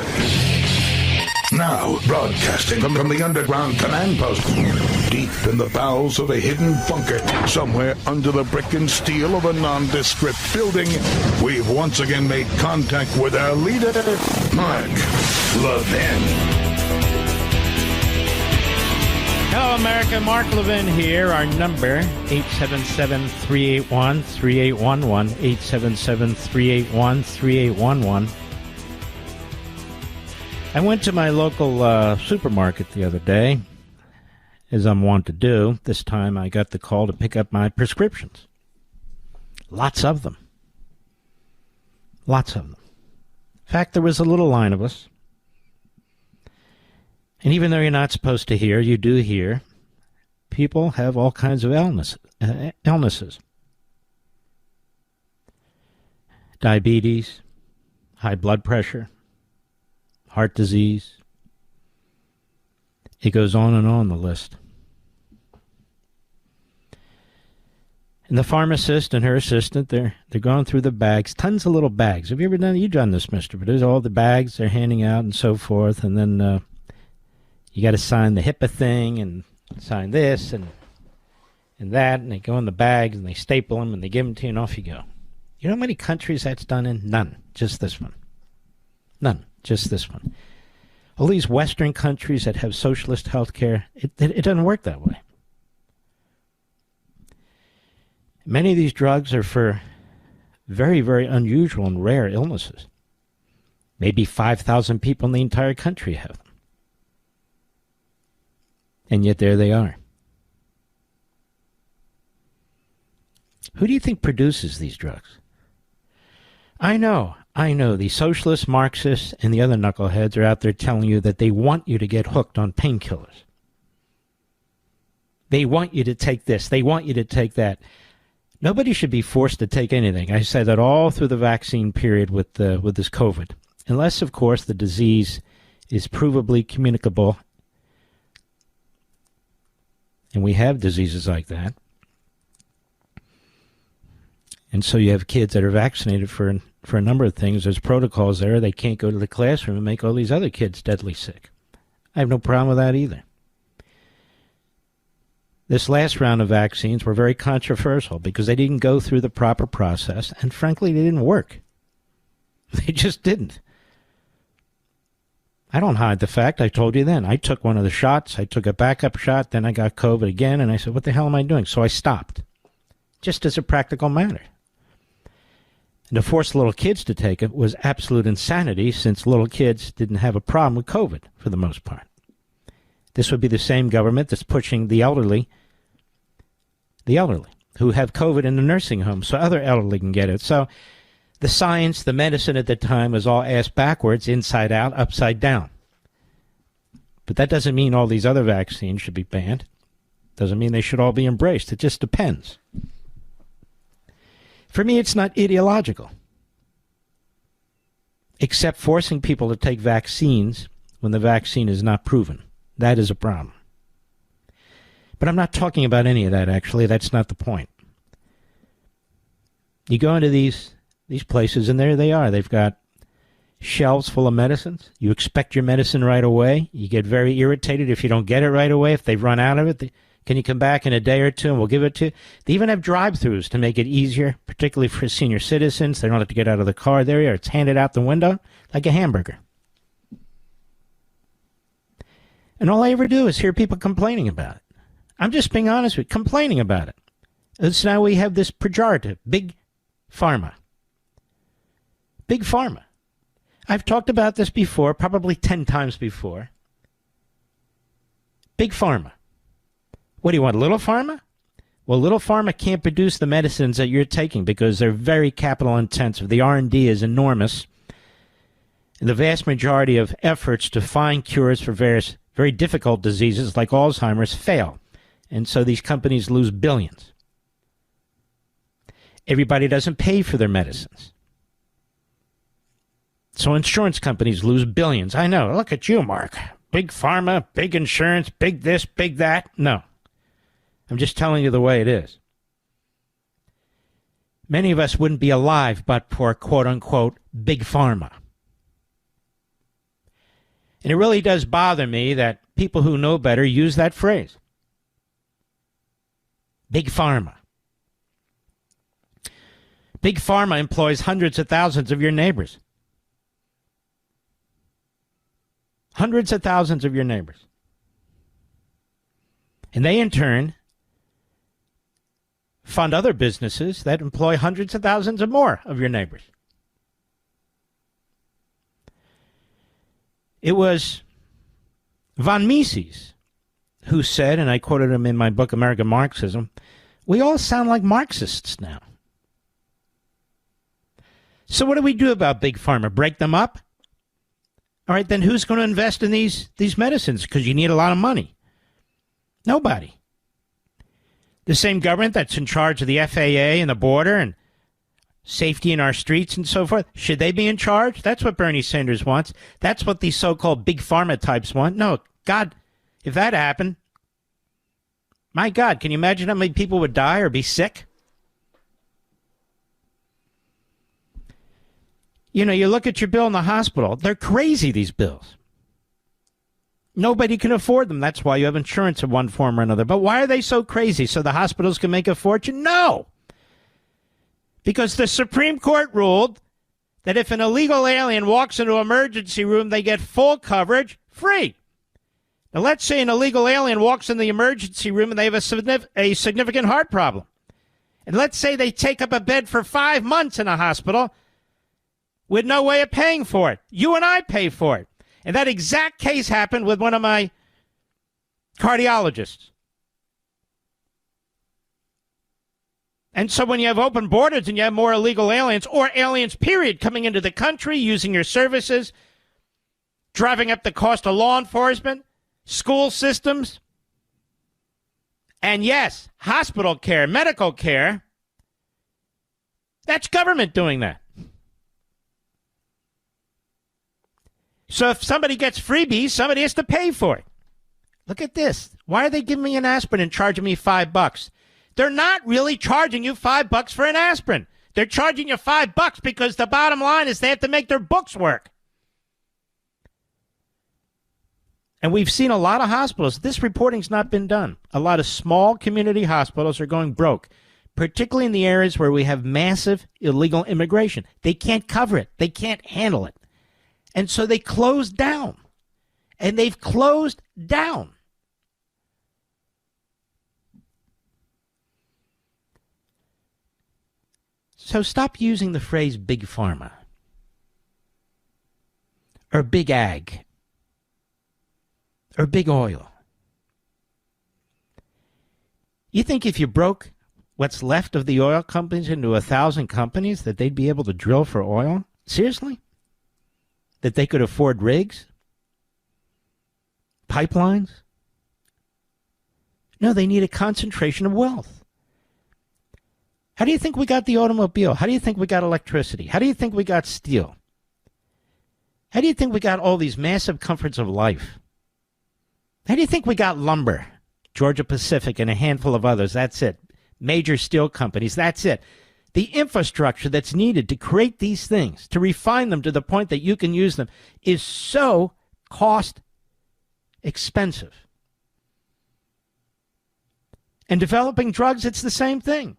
Speaker 2: Now, broadcasting from the underground command post, deep in the bowels of a hidden bunker, somewhere under the brick and steel of a nondescript building, we've once again made contact with our leader, Mark Levin.
Speaker 1: Hello, America. Mark Levin here. Our number, 877-381-3811, 877-381-3811. I went to my local supermarket the other day, as I'm wont to do. This time I got the call to pick up my prescriptions. Lots of them. Lots of them. In fact, there was a little line of us. And even though you're not supposed to hear, you do hear, people have all kinds of illnesses. Diabetes, high blood pressure, heart disease. It goes on, the list. And the pharmacist and her assistant, they're going through the bags, tons of little bags. Have you ever done, you've done this, mister, but there's all the bags they're handing out and so forth, and then you got to sign the HIPAA thing and sign this and that, and they go in the bags and they staple them and they give them to you and off you go. You know how many countries that's done in? None. Just this one. None. Just this one. All these Western countries that have socialist health care, it doesn't work that way. Many of these drugs are for very, very unusual and rare illnesses. Maybe 5,000 people in the entire country have them. And yet there they are. Who do you think produces these drugs? I know, the socialists, Marxists, and the other knuckleheads are out there telling you that they want you to get hooked on painkillers. They want you to take this. They want you to take that. Nobody should be forced to take anything. I said that all through the vaccine period with this COVID. Unless, of course, the disease is provably communicable. And we have diseases like that. And so you have kids that are vaccinated for a number of things. There's protocols there. They can't go to the classroom and make all these other kids deadly sick. I have no problem with that either. This last round of vaccines were very controversial because they didn't go through the proper process, and frankly, they didn't work. They just didn't. I don't hide the fact. I told you then. I took one of the shots. I took a backup shot. Then I got COVID again, and I said, what the hell am I doing? So I stopped, just as a practical matter. And to force little kids to take it was absolute insanity, since little kids didn't have a problem with COVID for the most part. This would be the same government that's pushing the elderly who have COVID in the nursing home so other elderly can get it. So the science, the medicine at the time was all ass backwards, inside out, upside down. But that doesn't mean all these other vaccines should be banned. Doesn't mean they should all be embraced. It just depends. For me, it's not ideological. Except forcing people to take vaccines when the vaccine is not proven. That is a problem. But I'm not talking about any of that, actually. That's not the point. You go into these places, and there they are. They've got shelves full of medicines. You expect your medicine right away. You get very irritated if you don't get it right away. If they've run out of it, can you come back in a day or two and we'll give it to you? They even have drive-thrus to make it easier, particularly for senior citizens. They don't have to get out of the car. There you are. It's handed out the window like a hamburger. And all I ever do is hear people complaining about it. I'm just being honest with you, complaining about it. And so now we have this pejorative, big pharma. Big pharma. I've talked about this before, probably 10 times before. Big pharma. What do you want, little pharma? Well, little pharma can't produce the medicines that you're taking because they're very capital intensive. The R&D is enormous. And the vast majority of efforts to find cures for various very difficult diseases like Alzheimer's fail. And so these companies lose billions. Everybody doesn't pay for their medicines. So insurance companies lose billions. I know. Look at you, Mark. Big pharma, big insurance, big this, big that. No. I'm just telling you the way it is. Many of us wouldn't be alive but for, quote-unquote, big pharma. And it really does bother me that people who know better use that phrase. Big Pharma. Big Pharma employs hundreds of thousands of your neighbors. Hundreds of thousands of your neighbors. And they, in turn, fund other businesses that employ hundreds of thousands of more of your neighbors. It was von Mises who said, and I quoted him in my book, American Marxism, we all sound like Marxists now. So what do we do about Big Pharma? Break them up? All right, then who's going to invest in these medicines? Because you need a lot of money. Nobody. The same government that's in charge of the FAA and the border and safety in our streets and so forth, should they be in charge? That's what Bernie Sanders wants. That's what these so-called Big Pharma types want. No, God, if that happened, my God, can you imagine how many people would die or be sick? You know, you look at your bill in the hospital. They're crazy, these bills. Nobody can afford them. That's why you have insurance in one form or another. But why are they so crazy? So the hospitals can make a fortune? No. Because the Supreme Court ruled that if an illegal alien walks into an emergency room, they get full coverage free. Now, let's say an illegal alien walks in the emergency room and they have a significant heart problem. And let's say they take up a bed for 5 months in a hospital with no way of paying for it. You and I pay for it. And that exact case happened with one of my cardiologists. And so when you have open borders and you have more illegal aliens, or aliens, period, coming into the country, using your services, driving up the cost of law enforcement, school systems, and yes, hospital care, medical care, that's government doing that. So if somebody gets freebies, somebody has to pay for it. Look at this. Why are they giving me an aspirin and charging me $5? They're not really charging you $5 for an aspirin. They're charging you $5 because the bottom line is they have to make their books work. And we've seen a lot of hospitals. This reporting's not been done. A lot of small community hospitals are going broke, particularly in the areas where we have massive illegal immigration. They can't cover it. They can't handle it. And so they closed down. And they've closed down. So stop using the phrase big pharma or big ag or big oil. You think if you broke what's left of the oil companies into 1,000 companies that they'd be able to drill for oil? Seriously? That they could afford rigs? Pipelines? No, they need a concentration of wealth. How do you think we got the automobile? How do you think we got electricity? How do you think we got steel? How do you think we got all these massive comforts of life? How do you think we got lumber? Georgia Pacific and a handful of others, that's it. Major steel companies, that's it. The infrastructure that's needed to create these things, to refine them to the point that you can use them, is so cost expensive. And developing drugs, it's the same thing.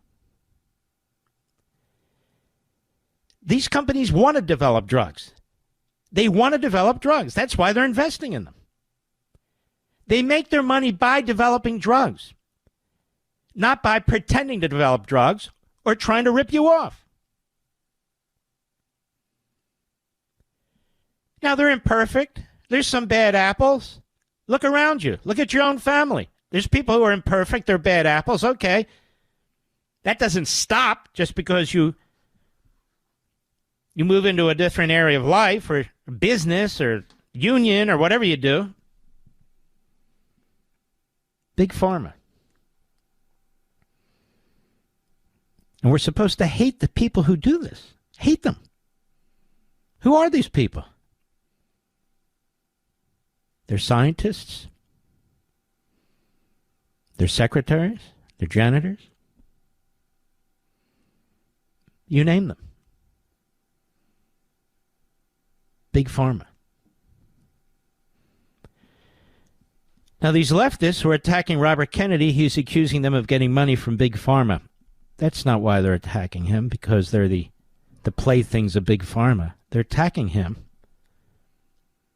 Speaker 1: These companies want to develop drugs. They want to develop drugs. That's why they're investing in them. They make their money by developing drugs, not by pretending to develop drugs or trying to rip you off. Now, they're imperfect. There's some bad apples. Look around you. Look at your own family. There's people who are imperfect. They're bad apples. Okay. That doesn't stop just because you move into a different area of life or business or union or whatever you do. Big pharma. And we're supposed to hate the people who do this. Hate them. Who are these people? They're scientists. They're secretaries. They're janitors. You name them. Big pharma. Now, these leftists who are attacking Robert Kennedy, he's accusing them of getting money from Big Pharma. That's not why they're attacking him, because they're the playthings of Big Pharma. They're attacking him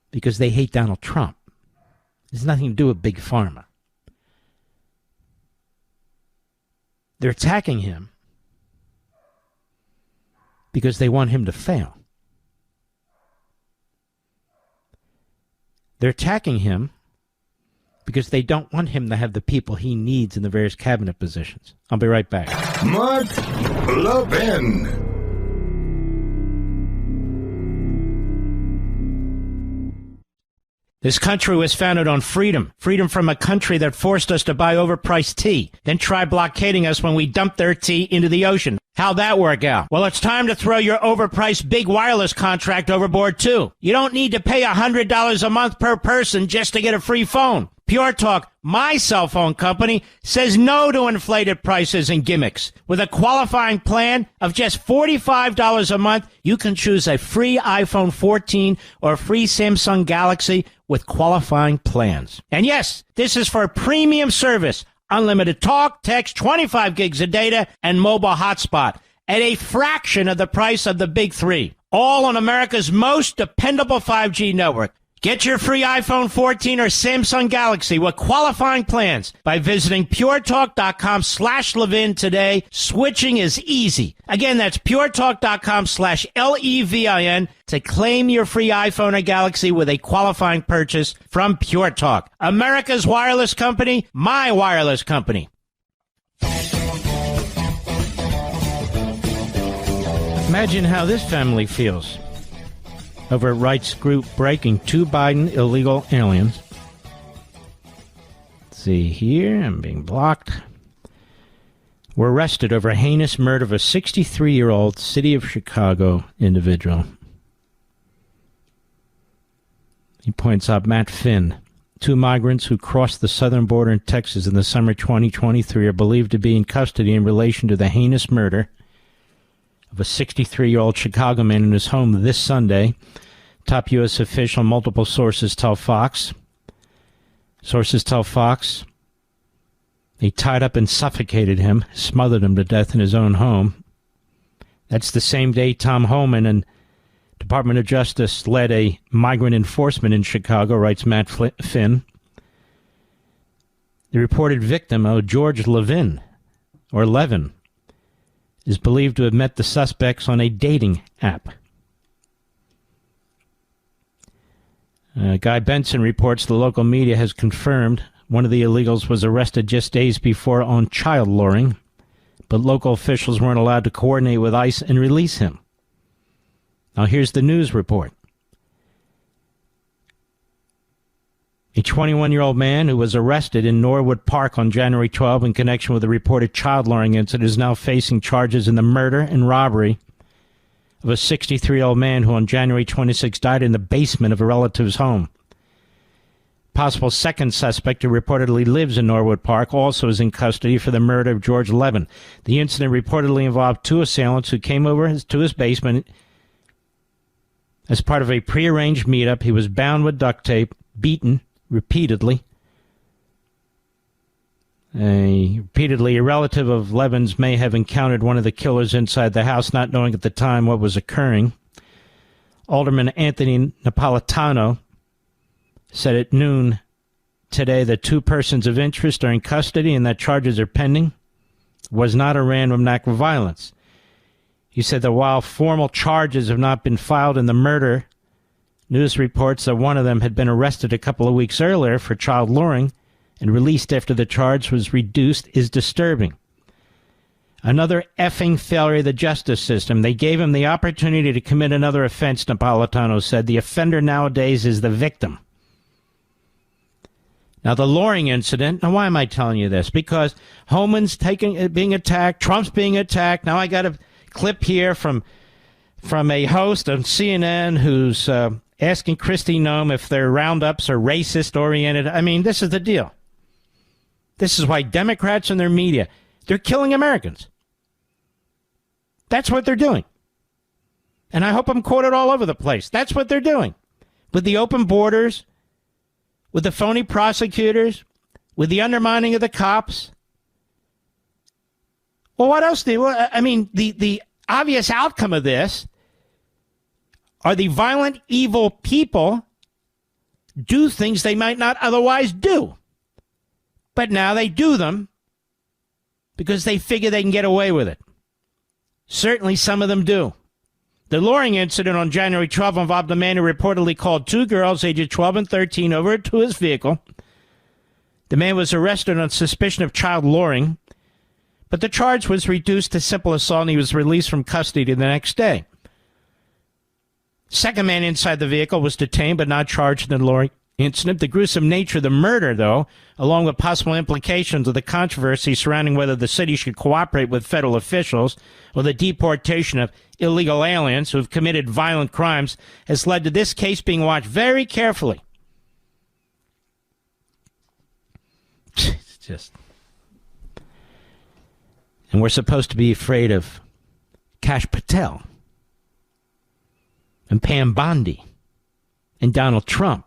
Speaker 1: because they hate Donald Trump. It has nothing to do with Big Pharma. They're attacking him because they want him to fail. They're attacking him because they don't want him to have the people he needs in the various cabinet positions. I'll be right back.
Speaker 2: Mark Levin.
Speaker 1: This country was founded on freedom. Freedom from a country that forced us to buy overpriced tea, then tried blockading us when we dumped their tea into the ocean. How'd that work out? Well, it's time to throw your overpriced big wireless contract overboard, too. You don't need to pay $100 a month per person just to get a free phone. Pure Talk, my cell phone company, says no to inflated prices and gimmicks. With a qualifying plan of just $45 a month, you can choose a free iPhone 14 or a free Samsung Galaxy with qualifying plans. And yes, this is for a premium service. Unlimited talk, text, 25 gigs of data, and mobile hotspot at a fraction of the price of the big three. All on America's most dependable 5G network. Get your free iPhone 14 or Samsung Galaxy with qualifying plans by visiting puretalk.com/Levin today. Switching is easy. Again, that's puretalk.com/LEVIN to claim your free iPhone or Galaxy with a qualifying purchase from Pure Talk. America's wireless company, my wireless company. Imagine how this family feels over at rights group breaking 2 Biden illegal aliens. Let's see here, I'm being blocked. Were arrested over a heinous murder of a 63-year-old city of Chicago individual. He points out Matt Finn. 2 migrants who crossed the southern border in Texas in the summer 2023 are believed to be in custody in relation to the heinous murder of a 63-year-old Chicago man in his home this Sunday. Top U.S. official, multiple sources tell Fox. They tied up and suffocated him, smothered him to death in his own home. That's the same day Tom Homan and Department of Justice led a migrant enforcement in Chicago, writes Matt Finn. The reported victim, George Levin, is believed to have met the suspects on a dating app. Guy Benson reports the local media has confirmed one of the illegals was arrested just days before on child luring, but local officials weren't allowed to coordinate with ICE and release him. Now here's the news report. A 21-year-old man who was arrested in Norwood Park on January 12 in connection with a reported child luring incident is now facing charges in the murder and robbery of a 63-year-old man who on January 26 died in the basement of a relative's home. Possible second suspect who reportedly lives in Norwood Park also is in custody for the murder of George Levin. The incident reportedly involved 2 assailants who came over to his basement as part of a prearranged meetup. He was bound with duct tape, beaten repeatedly. A relative of Levin's may have encountered one of the killers inside the house, not knowing at the time what was occurring. Alderman Anthony Napolitano said at noon today that 2 persons of interest are in custody and that charges are pending. It was not a random act of violence. He said that while formal charges have not been filed in the murder, news reports that one of them had been arrested a couple of weeks earlier for child luring and released after the charge was reduced is disturbing. Another effing failure of the justice system. They gave him the opportunity to commit another offense, Napolitano said. The offender nowadays is the victim. Now, the luring incident, now why am I telling you this? Because Homan's being attacked, Trump's being attacked. Now I got a clip here from a host on CNN who's asking Kristi Noem if their roundups are racist-oriented. I mean, this is the deal. This is why Democrats and their media, they're killing Americans. That's what they're doing. And I hope I'm quoted all over the place. That's what they're doing. With the open borders, with the phony prosecutors, with the undermining of the cops. Well, what else the obvious outcome of this are the violent, evil people do things they might not otherwise do. But now they do them because they figure they can get away with it. Certainly some of them do. The luring incident on January 12 involved a man who reportedly called two girls ages 12 and 13 over to his vehicle. The man was arrested on suspicion of child luring, but the charge was reduced to simple assault and he was released from custody the next day. Second man inside the vehicle was detained but not charged in the luring incident. The gruesome nature of the murder, though, along with possible implications of the controversy surrounding whether the city should cooperate with federal officials or the deportation of illegal aliens who have committed violent crimes, has led to this case being watched very carefully. It's just... And we're supposed to be afraid of Kash Patel and Pam Bondi and Donald Trump.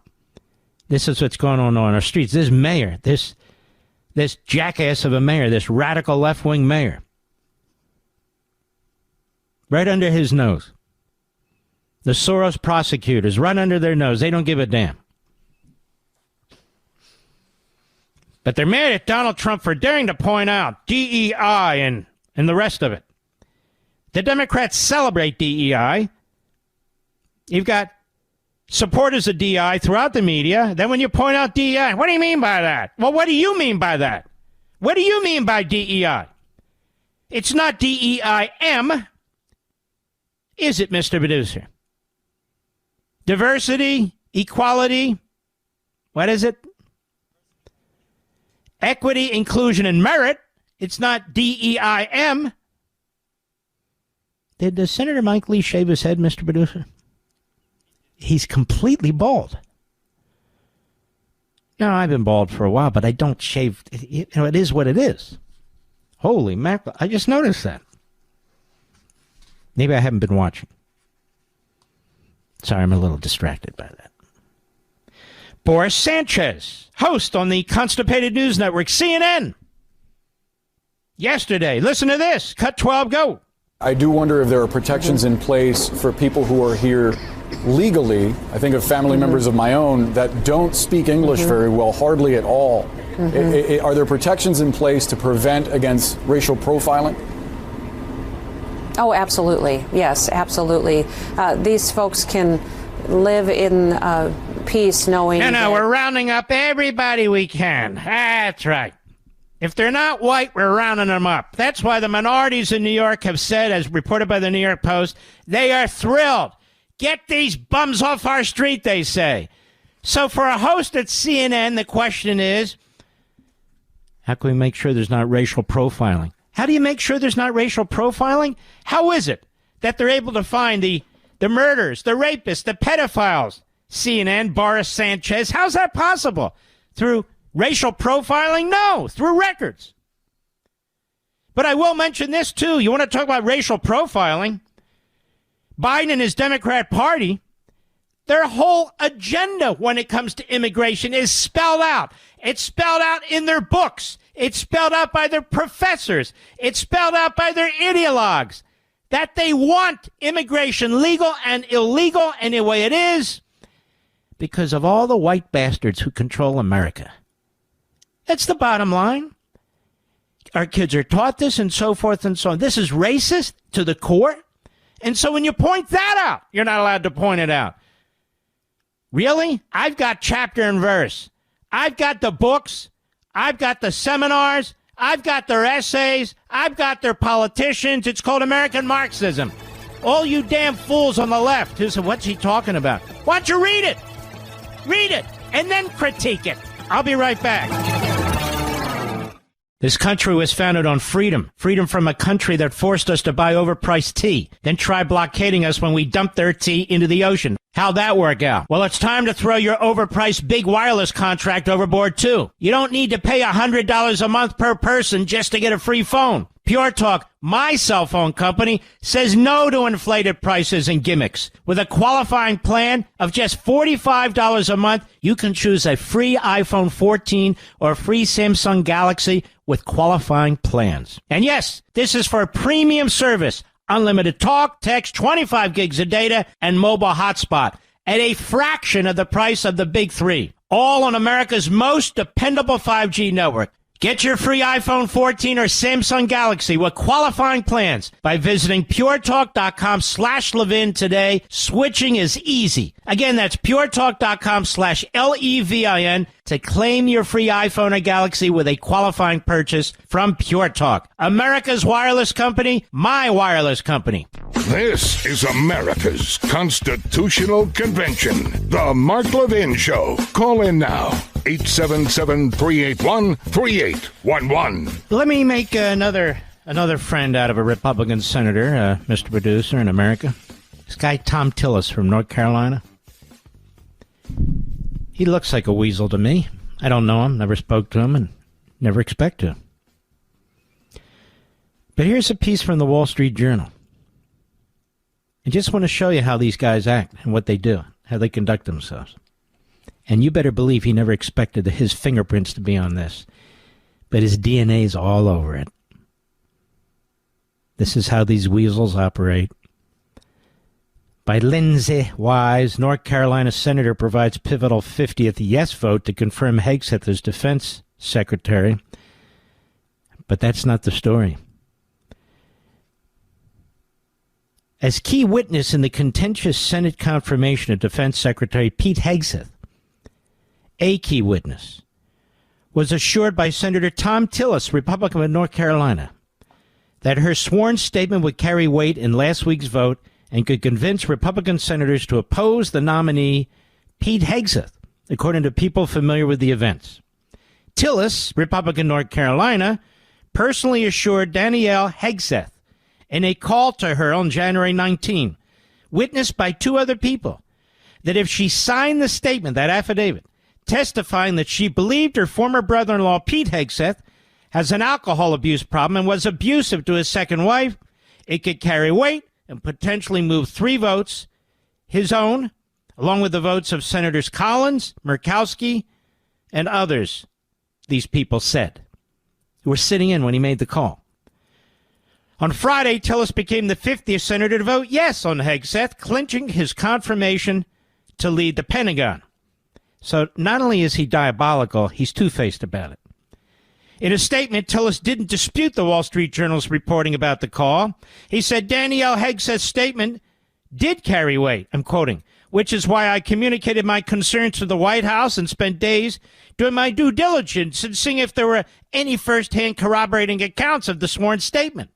Speaker 1: This is what's going on our streets. This mayor, this jackass of a mayor, this radical left-wing mayor, right under his nose. The Soros prosecutors, right under their nose. They don't give a damn. But they're mad at Donald Trump for daring to point out DEI and the rest of it. The Democrats celebrate DEI. You've got supporters of DEI throughout the media. Then when you point out DEI, what do you mean by that? Well, what do you mean by that? What do you mean by DEI? It's not DEIM, is it, Mr. Producer? Diversity, equality, what is it? Equity, inclusion, and merit. It's not DEIM. Did Senator Mike Lee shave his head, Mr. Producer? He's completely bald. No, I've been bald for a while, but I don't shave. It is what it is. Holy mackerel. I just noticed that. Maybe I haven't been watching. Sorry, I'm a little distracted by that. Boris Sanchez, host on the Constipated News Network, CNN. Yesterday, listen to this. Cut 12, go.
Speaker 7: I do wonder if there are protections in place for people who are here legally. I think of family members of my own that don't speak English very well, hardly at all. Are there protections in place to prevent against racial profiling?
Speaker 8: Oh, absolutely. Yes, absolutely. These folks can live in peace knowing that...
Speaker 1: we're rounding up everybody we can. That's right. If they're not white, we're rounding them up. That's why the minorities in New York have said, as reported by the New York Post, they are thrilled. Get these bums off our street, they say. So for a host at CNN, the question is, how can we make sure there's not racial profiling? How do you make sure there's not racial profiling? How is it that they're able to find the murderers, the rapists, the pedophiles? CNN, Boris Sanchez, how's that possible? Through racial profiling? No, through records. But I will mention this, too. You want to talk about racial profiling? Biden and his Democrat Party, their whole agenda when it comes to immigration is spelled out. It's spelled out in their books. It's spelled out by their professors. It's spelled out by their ideologues that they want immigration legal and illegal any way it is because of all the white bastards who control America. That's the bottom line. Our kids are taught this and so forth and so on. This is racist to the core. And so when you point that out, you're not allowed to point it out. Really? I've got chapter and verse. I've got the books. I've got the seminars. I've got their essays. I've got their politicians. It's called American Marxism. All you damn fools on the left who say, what's he talking about? Why don't you read it? Read it and then critique it. I'll be right back. This country was founded on freedom. Freedom from a country that forced us to buy overpriced tea, then try blockading us when we dumped their tea into the ocean. How'd that work out? Well, it's time to throw your overpriced big wireless contract overboard, too. You don't need to pay $100 a month per person just to get a free phone. Pure Talk, my cell phone company, says no to inflated prices and gimmicks. With a qualifying plan of just $45 a month, you can choose a free iPhone 14 or a free Samsung Galaxy with qualifying plans. And yes, this is for a premium service. Unlimited talk, text, 25 gigs of data, and mobile hotspot at a fraction of the price of the big three. All on America's most dependable 5G network. Get your free iPhone 14 or Samsung Galaxy with qualifying plans by visiting puretalk.com/Levin today. Switching is easy. Again, that's puretalk.com/LEVIN to claim your free iPhone or Galaxy with a qualifying purchase from Pure Talk. America's wireless company, my wireless company.
Speaker 2: This is America's Constitutional Convention, the Mark Levin Show. Call in now, 877-381-3811.
Speaker 1: Let me make another friend out of a Republican senator, Mr. Producer, in America. This guy, Thom Tillis from North Carolina. He looks like a weasel to me. I don't know him, never spoke to him, and never expect to. But here's a piece from the Wall Street Journal. I just want to show you how these guys act and what they do, how they conduct themselves. And you better believe he never expected his fingerprints to be on this. But his DNA's all over it. This is how these weasels operate. By Lindsay Wise, North Carolina senator provides pivotal 50th yes vote to confirm Hegseth as defense secretary. But that's not the story. As key witness in the contentious Senate confirmation of Defense Secretary Pete Hegseth, a key witness, was assured by Senator Thom Tillis, Republican of North Carolina, that her sworn statement would carry weight in last week's vote and could convince Republican senators to oppose the nominee, Pete Hegseth, according to people familiar with the events. Tillis, Republican North Carolina, personally assured Danielle Hegseth in a call to her on January 19, witnessed by two other people, that if she signed the statement, that affidavit, testifying that she believed her former brother-in-law, Pete Hegseth, has an alcohol abuse problem and was abusive to his second wife, it could carry weight and potentially move 3 votes, his own, along with the votes of Senators Collins, Murkowski, and others, these people said, who were sitting in when he made the call. On Friday, Tillis became the 50th senator to vote yes on Hegseth, clinching his confirmation to lead the Pentagon. So not only is he diabolical, he's two-faced about it. In a statement, Tillis didn't dispute the Wall Street Journal's reporting about the call. He said Danielle Hegseth's statement did carry weight, I'm quoting, which is why I communicated my concerns to the White House and spent days doing my due diligence and seeing if there were any first-hand corroborating accounts of the sworn statement.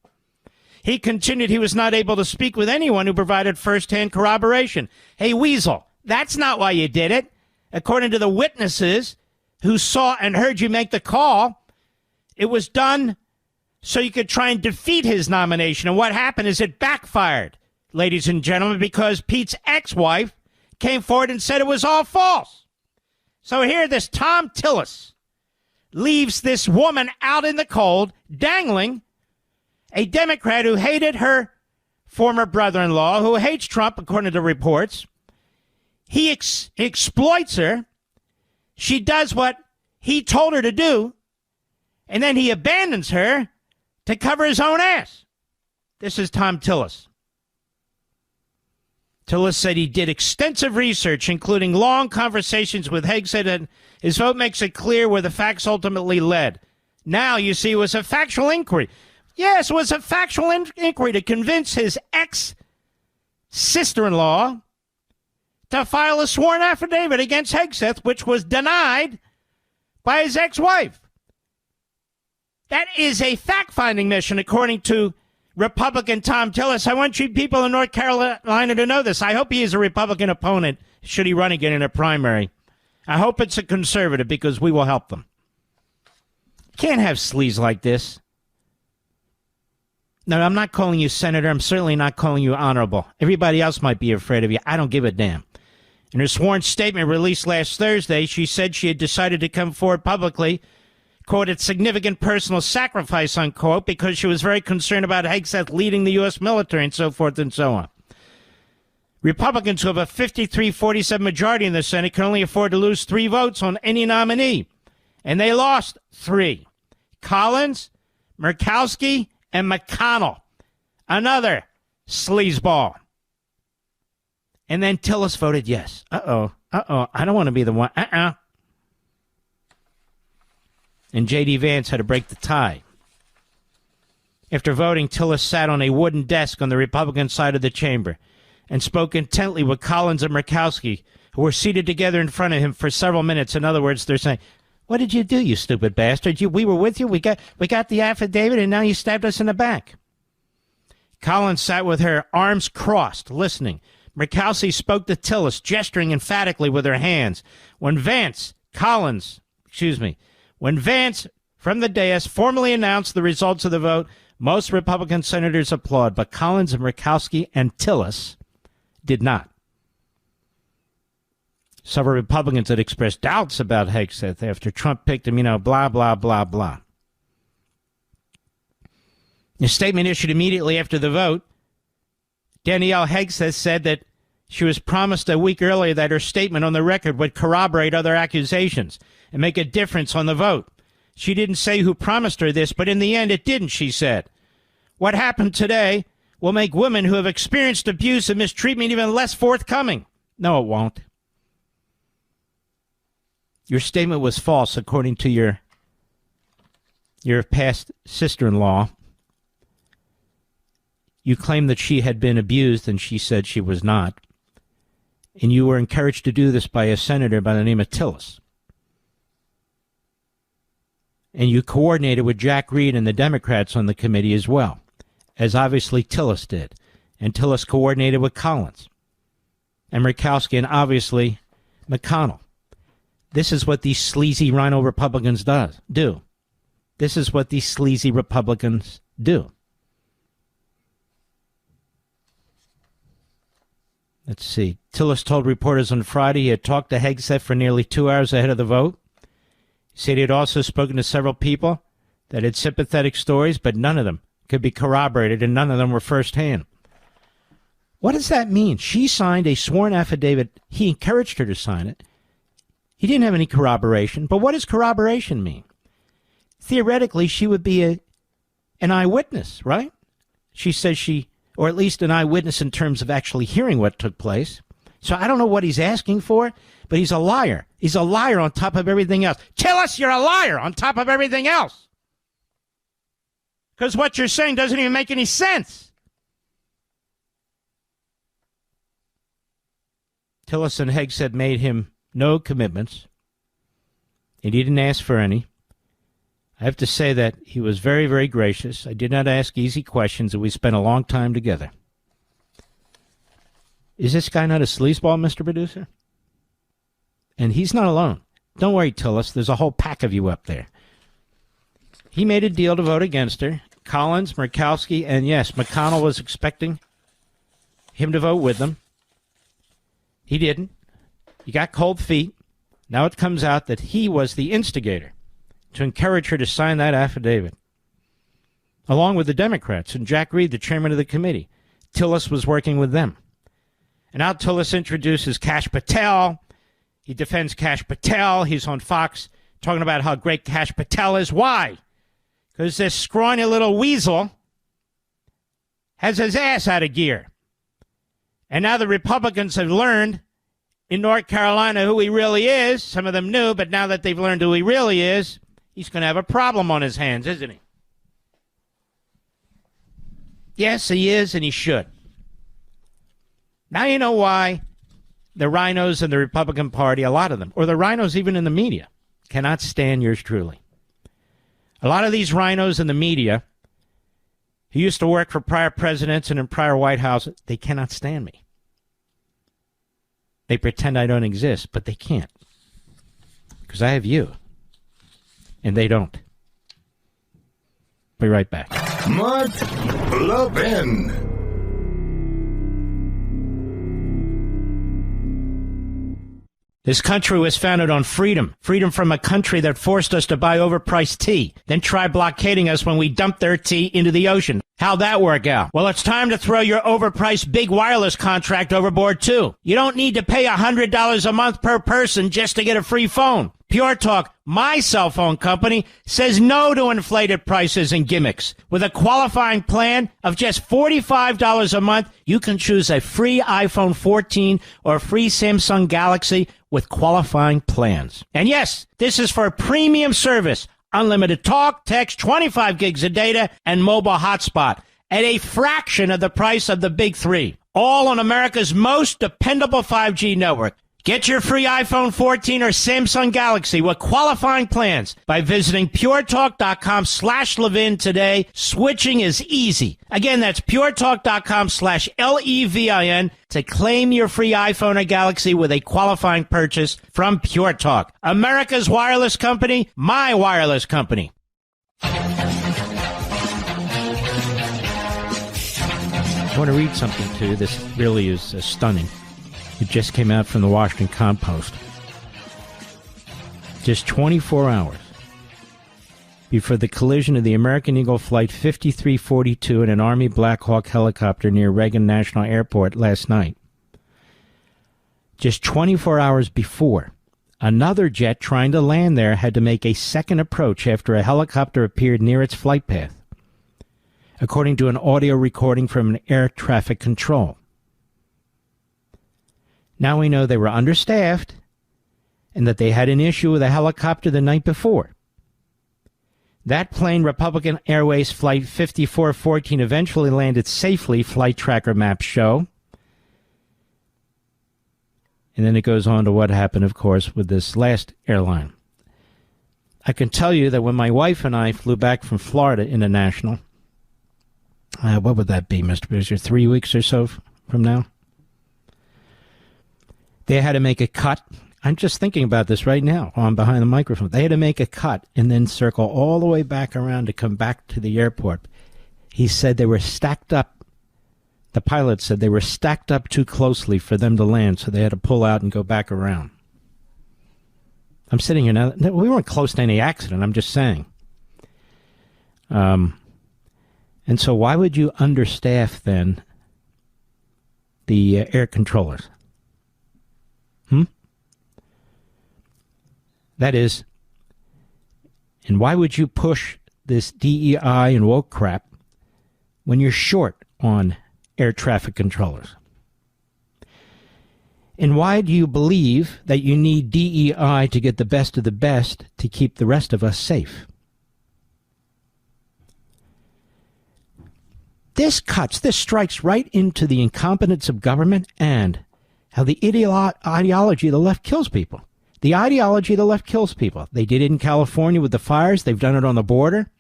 Speaker 1: He continued he was not able to speak with anyone who provided first-hand corroboration. Hey, Weasel, that's not why you did it. According to the witnesses who saw and heard you make the call, it was done so you could try and defeat his nomination. And what happened is it backfired, ladies and gentlemen, because Pete's ex-wife came forward and said it was all false. So here this Thom Tillis leaves this woman out in the cold, dangling, a Democrat who hated her former brother-in-law, who hates Trump, according to reports. He exploits her. She does what he told her to do, and then he abandons her to cover his own ass. This is Thom Tillis. Tillis said he did extensive research, including long conversations with Hegseth, and his vote makes it clear where the facts ultimately led. Now, you see, it was a factual inquiry. Yes, it was a factual inquiry to convince his ex-sister-in-law to file a sworn affidavit against Hegseth, which was denied by his ex-wife. That is a fact-finding mission, according to Republican Thom Tillis. I want you people in North Carolina to know this. I hope he is a Republican opponent, should he run again in a primary. I hope it's a conservative, because we will help them. Can't have sleaze like this. No, I'm not calling you senator. I'm certainly not calling you honorable. Everybody else might be afraid of you. I don't give a damn. In her sworn statement released last Thursday, she said she had decided to come forward publicly, quote, it's significant personal sacrifice, unquote, because she was very concerned about Hegseth leading the U.S. military and so forth and so on. Republicans who have a 53-47 majority in the Senate can only afford to lose 3 votes on any nominee. And they lost 3. Collins, Murkowski, and McConnell. Another sleazeball. And then Tillis voted yes. I don't want to be the one. And J.D. Vance had to break the tie. After voting, Tillis sat on a wooden desk on the Republican side of the chamber and spoke intently with Collins and Murkowski, who were seated together in front of him for several minutes. In other words, they're saying, what did you do, you stupid bastard? We were with you. We got the affidavit, and now you stabbed us in the back. Collins sat with her arms crossed, listening. Murkowski spoke to Tillis, gesturing emphatically with her hands. When Vance from the dais formally announced the results of the vote, most Republican senators applauded, but Collins and Murkowski and Tillis did not. Several Republicans had expressed doubts about Hegseth after Trump picked him, blah, blah, blah, blah. In a statement issued immediately after the vote, Danielle Hegseth said that she was promised a week earlier that her statement on the record would corroborate other accusations and make a difference on the vote. She didn't say who promised her this, but in the end it didn't, she said. What happened today will make women who have experienced abuse and mistreatment even less forthcoming. No, it won't. Your statement was false, according to your past sister-in-law. You claimed that she had been abused, and she said she was not. And you were encouraged to do this by a senator by the name of Tillis. And you coordinated with Jack Reed and the Democrats on the committee as well, as obviously Tillis did. And Tillis coordinated with Collins and Murkowski and obviously McConnell. This is what these sleazy RINO Republicans do. This is what these sleazy Republicans do. Let's see. Tillis told reporters on Friday he had talked to Hegseth for nearly 2 hours ahead of the vote. He said he had also spoken to several people that had sympathetic stories, but none of them could be corroborated, and none of them were firsthand. What does that mean? She signed a sworn affidavit. He encouraged her to sign it. He didn't have any corroboration. But what does corroboration mean? Theoretically, she would be an eyewitness, right? She says or at least an eyewitness in terms of actually hearing what took place. So I don't know what he's asking for, but he's a liar. He's a liar on top of everything else. Tell us you're a liar on top of everything else. Because what you're saying doesn't even make any sense. Tillis and Hegseth made him no commitments, and he didn't ask for any. I have to say that he was very, very gracious. I did not ask easy questions, and we spent a long time together. Is this guy not a sleazeball, Mr. Producer? And he's not alone. Don't worry, Tillis. There's a whole pack of you up there. He made a deal to vote against her. Collins, Murkowski, and yes, McConnell was expecting him to vote with them. He didn't. He got cold feet. Now it comes out that he was the instigator to encourage her to sign that affidavit, along with the Democrats and Jack Reed, the chairman of the committee. Tillis was working with them. And now Tillis introduces Kash Patel. He defends Kash Patel. He's on Fox talking about how great Kash Patel is. Why? Because this scrawny little weasel has his ass out of gear. And now the Republicans have learned in North Carolina who he really is. Some of them knew, but now that they've learned who he really is, he's going to have a problem on his hands, isn't he? Yes, he is, and he should. Now you know why the RINOs in the Republican Party, a lot of them, or the RINOs even in the media, cannot stand yours truly. A lot of these RINOs in the media who used to work for prior presidents and in prior White House, they cannot stand me. They pretend I don't exist, but they can't. Because I have you. And they don't. Be right back.
Speaker 2: Mark Levin.
Speaker 1: This country was founded on freedom. Freedom from a country that forced us to buy overpriced tea, then try blockading us when we dumped their tea into the ocean. How'd that work out? Well, it's time to throw your overpriced big wireless contract overboard, too. You don't need to pay $100 a month per person just to get a free phone. Pure Talk, my cell phone company, says no to inflated prices and gimmicks. With a qualifying plan of just $45 a month, you can choose a free iPhone 14 or a free Samsung Galaxy with qualifying plans. And yes, this is for a premium service. Unlimited talk, text, 25 gigs of data, and mobile hotspot at a fraction of the price of the big three. All on America's most dependable 5G network. Get your free iPhone 14 or Samsung Galaxy with qualifying plans by visiting puretalk.com/Levin today. Switching is easy. Again, that's puretalk.com/LEVIN to claim your free iPhone or Galaxy with a qualifying purchase from Pure Talk. America's wireless company, my wireless company. I want to read something to you. This really is stunning. It just came out from the Washington Compost. Just 24 hours before the collision of the American Eagle Flight 5342 and an Army Black Hawk helicopter near Reagan National Airport last night. Just 24 hours before, another jet trying to land there had to make a second approach after a helicopter appeared near its flight path, according to an audio recording from an air traffic control. Now we know they were understaffed and that they had an issue with a helicopter the night before. That plane, Republican Airways Flight 5414, eventually landed safely, flight tracker maps show. And then it goes on to what happened, of course, with this last airline. I can tell you that when my wife and I flew back from Florida International, what would that be, Mr. Producer, 3 weeks or so from now? They had to make a cut. I'm just thinking about this right now while I'm behind the microphone. They had to make a cut and then circle all the way back around to come back to the airport. He said they were stacked up. The pilot said they were stacked up too closely for them to land, so they had to pull out and go back around. I'm sitting here now. We weren't close to any accident. I'm just saying. And so why would you understaff, then, the air controllers? That is, and why would you push this DEI and woke crap when you're short on air traffic controllers? And why do you believe that you need DEI to get the best of the best to keep the rest of us safe? This strikes right into the incompetence of government and how the ideology of the left kills people. The ideology of the left kills people. They did it in California with the fires. They've done it on the border.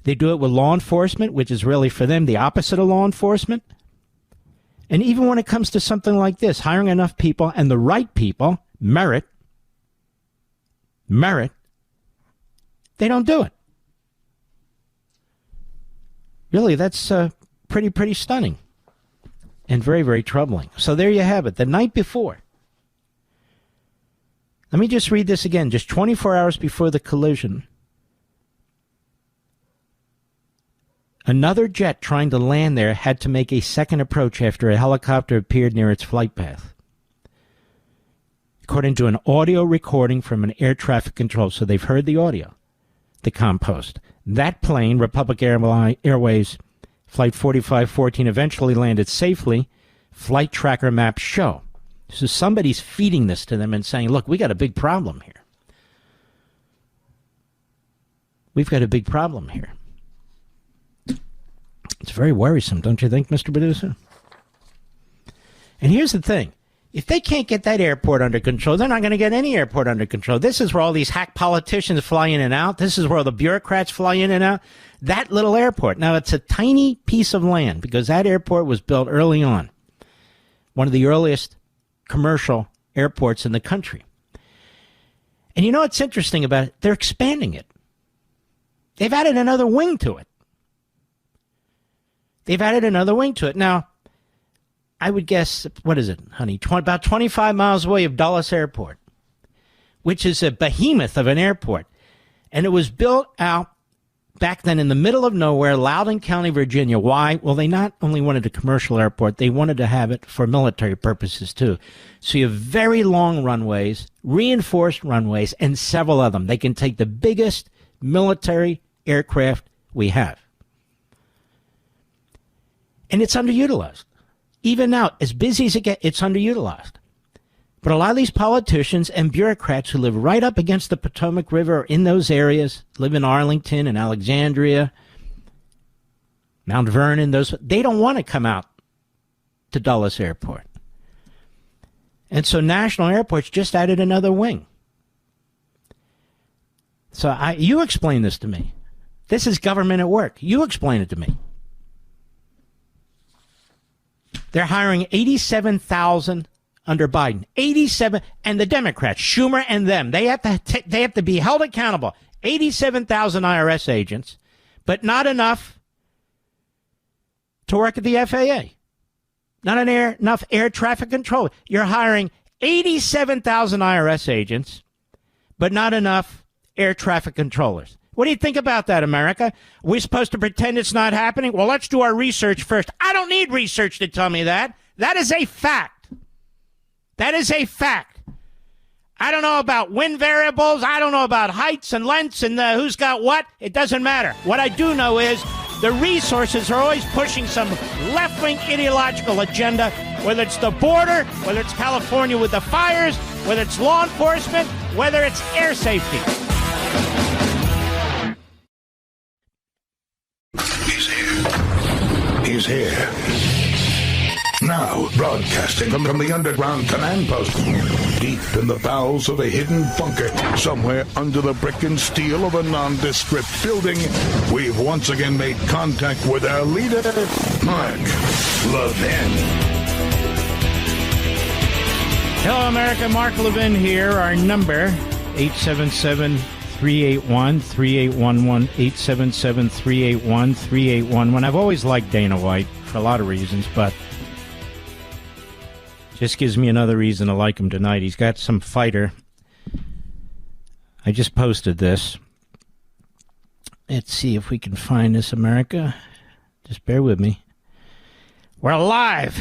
Speaker 1: They do it with law enforcement, which is really for them the opposite of law enforcement. And even when it comes to something like this, hiring enough people and the right people, merit, they don't do it. Really, that's pretty stunning and very, very troubling. So there you have it. The night before. Let me just read this again. Just 24 hours before the collision, another jet trying to land there had to make a second approach after a helicopter appeared near its flight path, according to an audio recording from an air traffic control. So they've heard the audio, the Compost. That plane, Republic Airways Flight 4514, eventually landed safely, flight tracker maps show. So somebody's feeding this to them and saying, look, we got a big problem here. We've got a big problem here. It's very worrisome, don't you think, Mr. Producer? And here's the thing. If they can't get that airport under control, they're not going to get any airport under control. This is where all these hack politicians fly in and out. This is where all the bureaucrats fly in and out. That little airport. Now, it's a tiny piece of land because that airport was built early on. One of the earliest commercial airports in the country. And you know what's interesting about it? They're expanding it. They've added another wing to it. Now, I would guess, what is it, honey, about 25 miles away of Dulles Airport, which is a behemoth of an airport. And it was built out back then in the middle of nowhere, Loudoun County, Virginia. Why? Well, they not only wanted a commercial airport, they wanted to have it for military purposes, too. So you have very long runways, reinforced runways, and several of them. They can take the biggest military aircraft we have. And it's underutilized. Even now, as busy as it gets, it's underutilized. But a lot of these politicians and bureaucrats who live right up against the Potomac River or in those areas, live in Arlington and Alexandria, Mount Vernon, they don't want to come out to Dulles Airport. And so National Airports just added another wing. So you explain this to me. This is government at work. You explain it to me. They're hiring 87,000 under Biden. 87, and the Democrats, Schumer and them, they have to be held accountable. 87,000 IRS agents, but not enough to work at the FAA. Not enough air traffic control. You're hiring 87,000 IRS agents, but not enough air traffic controllers. What do you think about that, America? Are we supposed to pretend it's not happening? Well, let's do our research first. I don't need research to tell me that. That is a fact. That is a fact. I don't know about wind variables. I don't know about heights and lengths and who's got what. It doesn't matter. What I do know is the resources are always pushing some left-wing ideological agenda, whether it's the border, whether it's California with the fires, whether it's law enforcement, whether it's air safety.
Speaker 2: He's here. Now, broadcasting from the underground command post, deep in the bowels of a hidden bunker, somewhere under the brick and steel of a nondescript building, we've once again made contact with our leader, Mark Levin.
Speaker 1: Hello, America. Mark Levin here. Our number, 877-381-3811, 877-381-3811. I've always liked Dana White for a lot of reasons, but just gives me another reason to like him tonight. He's got some fighter. I just posted this. Let's see if we can find this, America. Just bear with me. We're live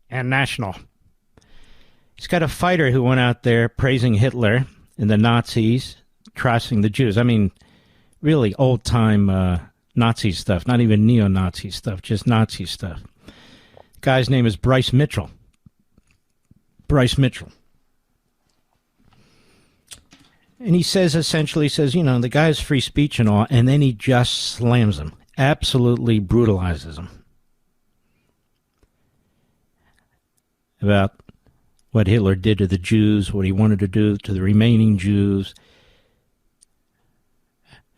Speaker 1: and national. He's got a fighter who went out there praising Hitler and the Nazis, trusting the Jews. I mean, really old-time Nazi stuff, not even neo-Nazi stuff, just Nazi stuff. The guy's name is Bryce Mitchell. Bryce Mitchell. And he says, essentially, the guy's free speech and all, and then he just slams him, absolutely brutalizes him. About what Hitler did to the Jews, what he wanted to do to the remaining Jews,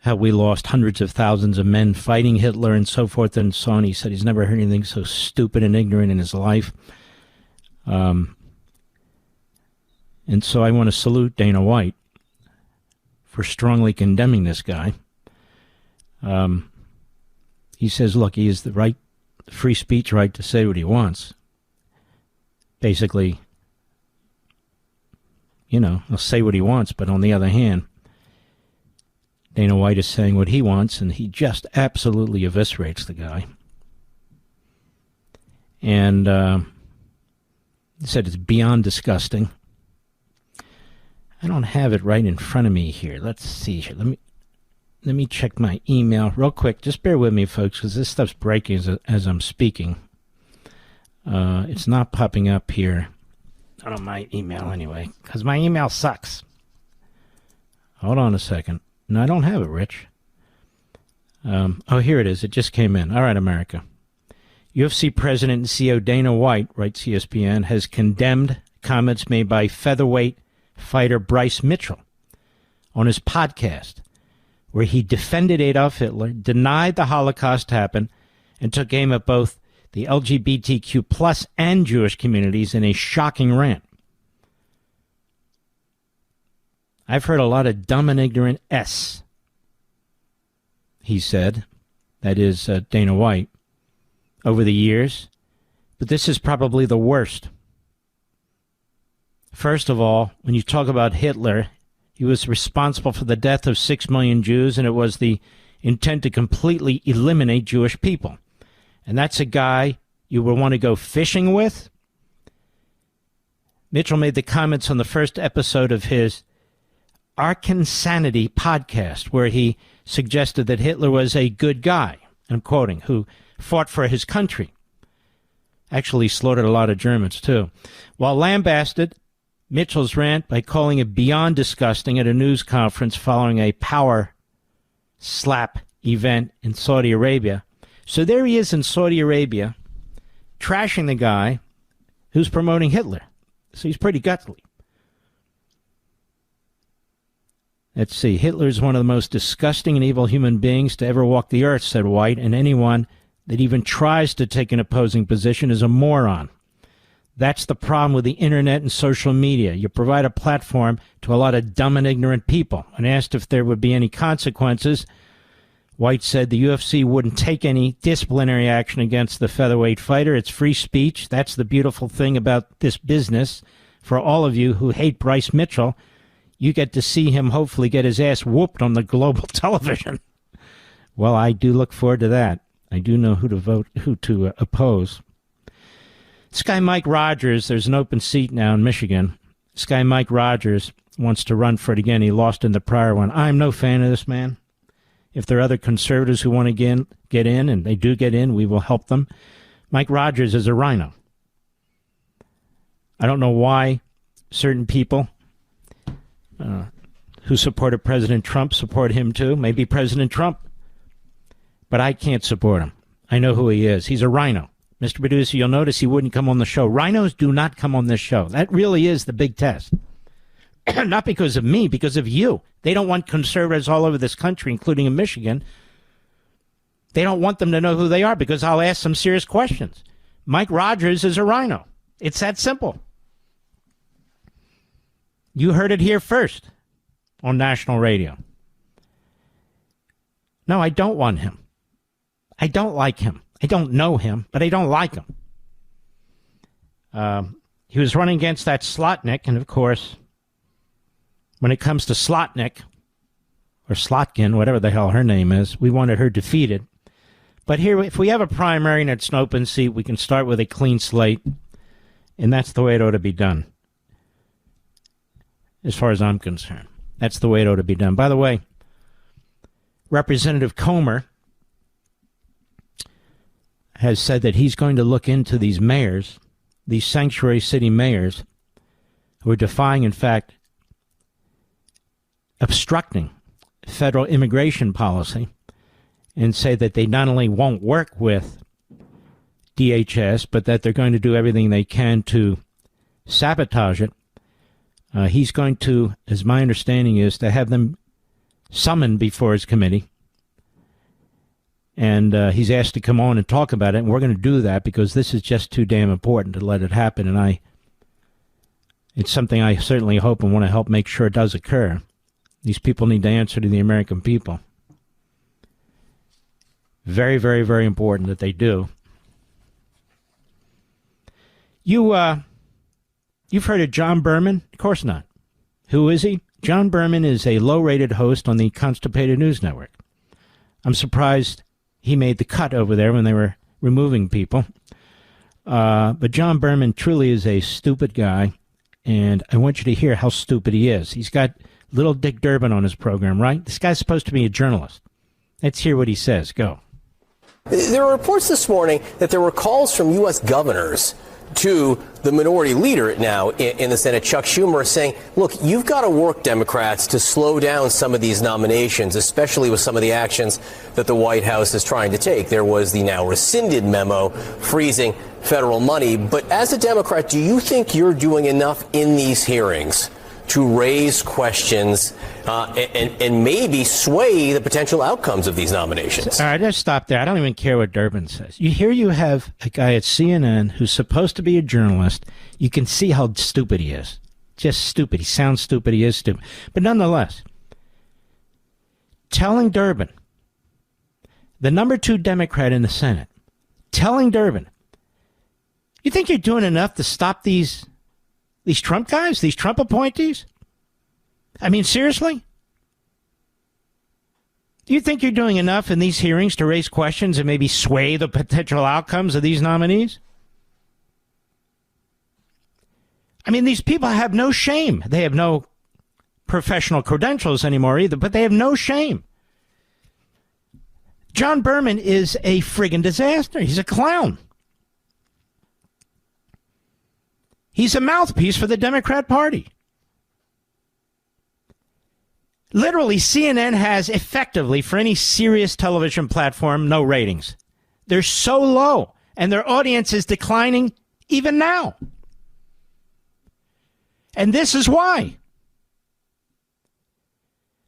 Speaker 1: how we lost hundreds of thousands of men fighting Hitler and so forth and so on. He said he's never heard anything so stupid and ignorant in his life. And so I want to salute Dana White for strongly condemning this guy. He says, look, he has the right, free speech right to say what he wants. Basically, he'll say what he wants, but on the other hand, Dana White is saying what he wants, and he just absolutely eviscerates the guy. And he said it's beyond disgusting. I don't have it right in front of me here. Let's see here. Let me check my email real quick. Just bear with me, folks, because this stuff's breaking as I'm speaking. It's not popping up here. Not on my email anyway, because my email sucks. Hold on a second. No, I don't have it, Rich. Here it is. It just came in. All right, America. UFC President and CEO Dana White, writes ESPN, has condemned comments made by featherweight fighter Bryce Mitchell on his podcast, where he defended Adolf Hitler, denied the Holocaust happened, and took aim at both the LGBTQ plus and Jewish communities in a shocking rant. I've heard a lot of dumb and ignorant S, he said, that is Dana White, over the years. But this is probably the worst. First of all, when you talk about Hitler, he was responsible for the death of 6 million Jews, and it was the intent to completely eliminate Jewish people. And that's a guy you would want to go fishing with? Mitchell made the comments on the first episode of his Arkansanity podcast, where he suggested that Hitler was a good guy, I'm quoting, who fought for his country. Actually slaughtered a lot of Germans, too. While lambasted Mitchell's rant by calling it beyond disgusting at a news conference following a power slap event in Saudi Arabia. So there he is in Saudi Arabia, trashing the guy who's promoting Hitler. So he's pretty gutsy. Let's see. Hitler is one of the most disgusting and evil human beings to ever walk the earth, said White, and anyone that even tries to take an opposing position is a moron. That's the problem with the internet and social media. You provide a platform to a lot of dumb and ignorant people. When asked if there would be any consequences, White said the UFC wouldn't take any disciplinary action against the featherweight fighter. It's free speech. That's the beautiful thing about this business. For all of you who hate Bryce Mitchell, you get to see him hopefully get his ass whooped on the global television. Well, I do look forward to that. I do know who to vote, who to oppose. This guy Mike Rogers, there's an open seat now in Michigan. This guy Mike Rogers wants to run for it again. He lost in the prior one. I'm no fan of this man. If there are other conservatives who want to get in, and they do get in, we will help them. Mike Rogers is a RINO. I don't know why certain people who supported President Trump support him too. Maybe President Trump. But I can't support him. I know who he is. He's a RINO. Mr. Producer, you'll notice he wouldn't come on the show. RINOs do not come on this show. That really is the big test. Not because of me, because of you. They don't want conservatives all over this country, including in Michigan. They don't want them to know who they are because I'll ask some serious questions. Mike Rogers is a RINO. It's that simple. You heard it here first on national radio. No, I don't want him. I don't like him. I don't know him, but I don't like him. He was running against that Slotnick, and of course, when it comes to Slotnick, or Slotkin, whatever the hell her name is, we wanted her defeated. But here, if we have a primary and it's an open seat, we can start with a clean slate, and that's the way it ought to be done, as far as I'm concerned. That's the way it ought to be done. By the way, Representative Comr has said that he's going to look into these mayors, these sanctuary city mayors, who are defying, in fact, obstructing federal immigration policy, and say that they not only won't work with DHS, but that they're going to do everything they can to sabotage it. He's going to, as my understanding is, to have them summoned before his committee. And he's asked to come on and talk about it, and we're going to do that because this is just too damn important to let it happen. And it's something I certainly hope and want to help make sure it does occur. These people need to answer to the American people. Very, very, very important that they do. You've heard of John Berman? Of course not. Who is he? John Berman is a low-rated host on the Constipated News Network. I'm surprised he made the cut over there when they were removing people. But John Berman truly is a stupid guy, and I want you to hear how stupid he is. He's got little Dick Durbin on his program, right? This guy's supposed to be a journalist. Let's hear what he says. Go.
Speaker 9: There are reports this morning that there were calls from U.S. governors to the minority leader now in the Senate, Chuck Schumer, saying, look, you've got to work, Democrats, to slow down some of these nominations, especially with some of the actions that the White House is trying to take. There was the now rescinded memo freezing federal money. But as a Democrat, do you think you're doing enough in these hearings to raise questions and maybe sway the potential outcomes of these nominations?
Speaker 1: All right, let's stop there. I don't even care what Durbin says. You have a guy at CNN who's supposed to be a journalist. You can see how stupid he is. Just stupid. He sounds stupid. He is stupid. But nonetheless, telling Durbin, the number 2 Democrat in the Senate, telling Durbin, You think you're doing enough to stop these Trump guys, these Trump appointees? I mean, seriously? Do you think you're doing enough in these hearings to raise questions and maybe sway the potential outcomes of these nominees? I mean, these people have no shame. They have no professional credentials anymore either, but they have no shame. John Berman is a friggin' disaster. He's a clown. He's a mouthpiece for the Democrat Party. Literally, CNN has effectively, for any serious television platform, no ratings. They're so low, and their audience is declining even now. And this is why.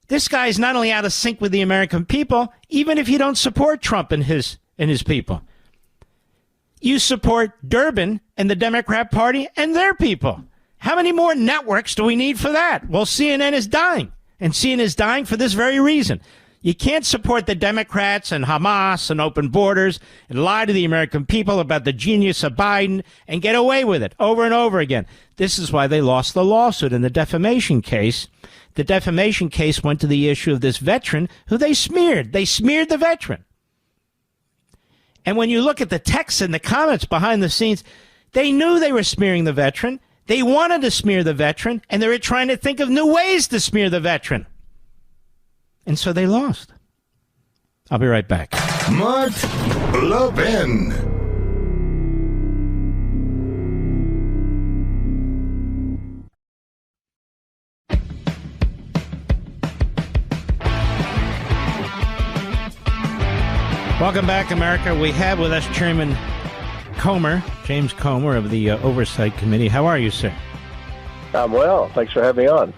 Speaker 1: This guy is not only out of sync with the American people, even if you don't support Trump and his people. You support Durbin and the Democrat Party and their people. How many more networks do we need for that? Well, CNN is dying. And CNN is dying for this very reason. You can't support the Democrats and Hamas and open borders and lie to the American people about the genius of Biden and get away with it over and over again. This is why they lost the lawsuit in the defamation case. The defamation case went to the issue of this veteran who they smeared. They smeared the veteran. And when you look at the text and the comments behind the scenes, they knew they were smearing the veteran. They wanted to smear the veteran, and they were trying to think of new ways to smear the veteran. And so they lost. I'll be right back.
Speaker 2: Mark Levin.
Speaker 1: Welcome back, America. We have with us Chairman Comr, James Comr of the Oversight Committee. How are you, sir?
Speaker 10: I'm well. Thanks for having me on.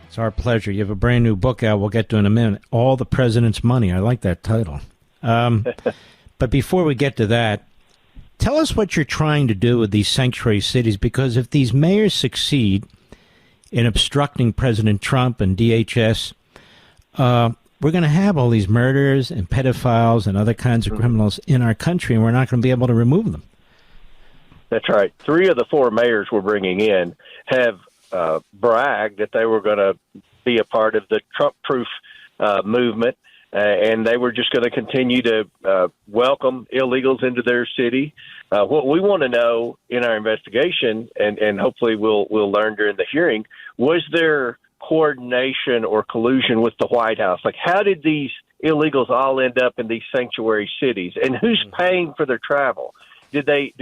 Speaker 1: It's our pleasure. You have a brand new book out we'll get to in a minute, All the President's Money. I like that title. But before we get to that, tell us what you're trying to do with these sanctuary cities, because if these mayors succeed in obstructing President Trump and DHS, we're going to have all these murderers and pedophiles and other kinds of criminals in our country, and we're not going to be able to remove them.
Speaker 10: That's right. 3 of the 4 mayors we're bringing in have bragged that they were going to be a part of the Trump-proof movement, and they were just going to continue to welcome illegals into their city. What we want to know in our investigation, and hopefully we'll learn during the hearing, was there coordination or collusion with the White House? Like, how did these illegals all end up in these sanctuary cities, and who's paying for their travel? Did they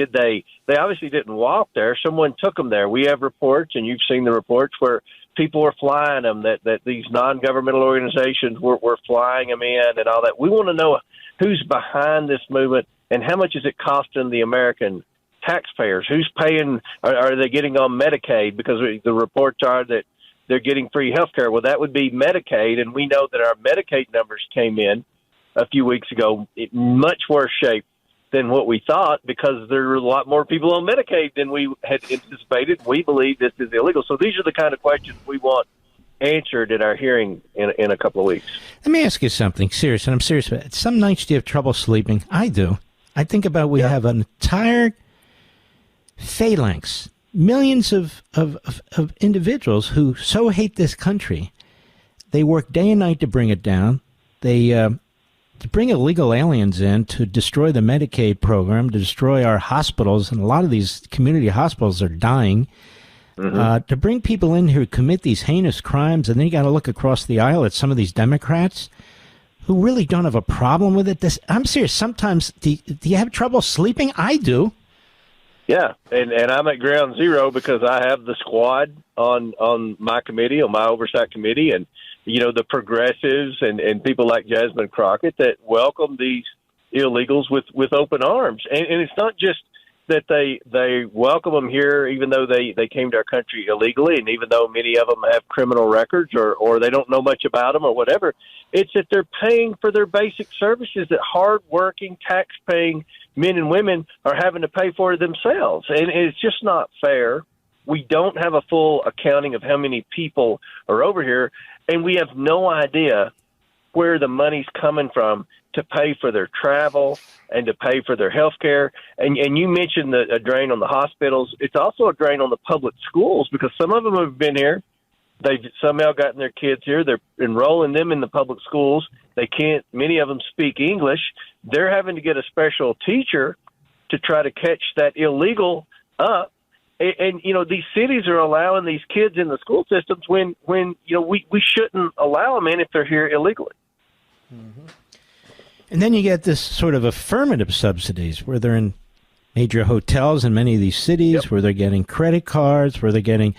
Speaker 10: obviously didn't walk there. Someone took them there. We have reports, and you've seen the reports, where people were flying them, that these non-governmental organizations were flying them in and all that. We want to know who's behind this movement and how much is it costing the American taxpayers? Who's paying? Are they getting on Medicaid? Because the reports are that they're getting free health care. Well, that would be Medicaid, and we know that our Medicaid numbers came in a few weeks ago in much worse shape than what we thought, because there are a lot more people on Medicaid than we had anticipated. We believe this is illegal. So these are the kind of questions we want answered at our hearing in a couple of weeks.
Speaker 1: Let me ask you something serious, and I'm serious about it. Some nights do you have trouble sleeping? I do. I think about we have an entire phalanx, millions of individuals who so hate this country. They work day and night to bring it down. They to bring illegal aliens in to destroy the Medicaid program, to destroy our hospitals, and a lot of these community hospitals are dying, to bring people in who commit these heinous crimes, and then you got to look across the aisle at some of these Democrats who really don't have a problem with it. I'm serious. Sometimes, do you have trouble sleeping? I do.
Speaker 10: Yeah, and I'm at ground zero because I have the squad on my committee, on my oversight committee, and the progressives and people like Jasmine Crockett that welcome these illegals with open arms. And it's not just that they welcome them here, even though they came to our country illegally, and even though many of them have criminal records or they don't know much about them or whatever. It's that they're paying for their basic services that hardworking, tax-paying men and women are having to pay for themselves. And it's just not fair. We don't have a full accounting of how many people are over here, and we have no idea where the money's coming from to pay for their travel and to pay for their health care. And you mentioned a drain on the hospitals. It's also a drain on the public schools because some of them have been here. They've somehow gotten their kids here. They're enrolling them in the public schools. They can't, many of them speak English. They're having to get a special teacher to try to catch that illegal up. And these cities are allowing these kids in the school systems when we shouldn't allow them in if they're here illegally.
Speaker 1: Mm-hmm. And then you get this sort of affirmative subsidies where they're in major hotels in many of these cities, where they're getting credit cards, where they're getting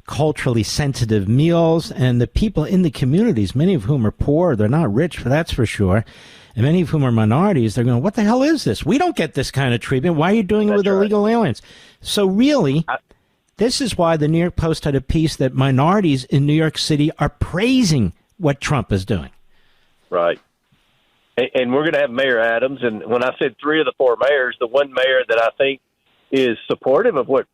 Speaker 1: culturally sensitive meals, and the people in the communities, many of whom are poor, they're not rich, that's for sure, and many of whom are minorities, they're going, what the hell is this? We don't get this kind of treatment. Why are you doing it with illegal aliens? So really, this is why the New York Post had a piece that minorities in New York City are praising what Trump is doing.
Speaker 10: Right. And we're going to have Mayor Adams. And when I said 3 of the 4 mayors, the one mayor that I think is supportive of what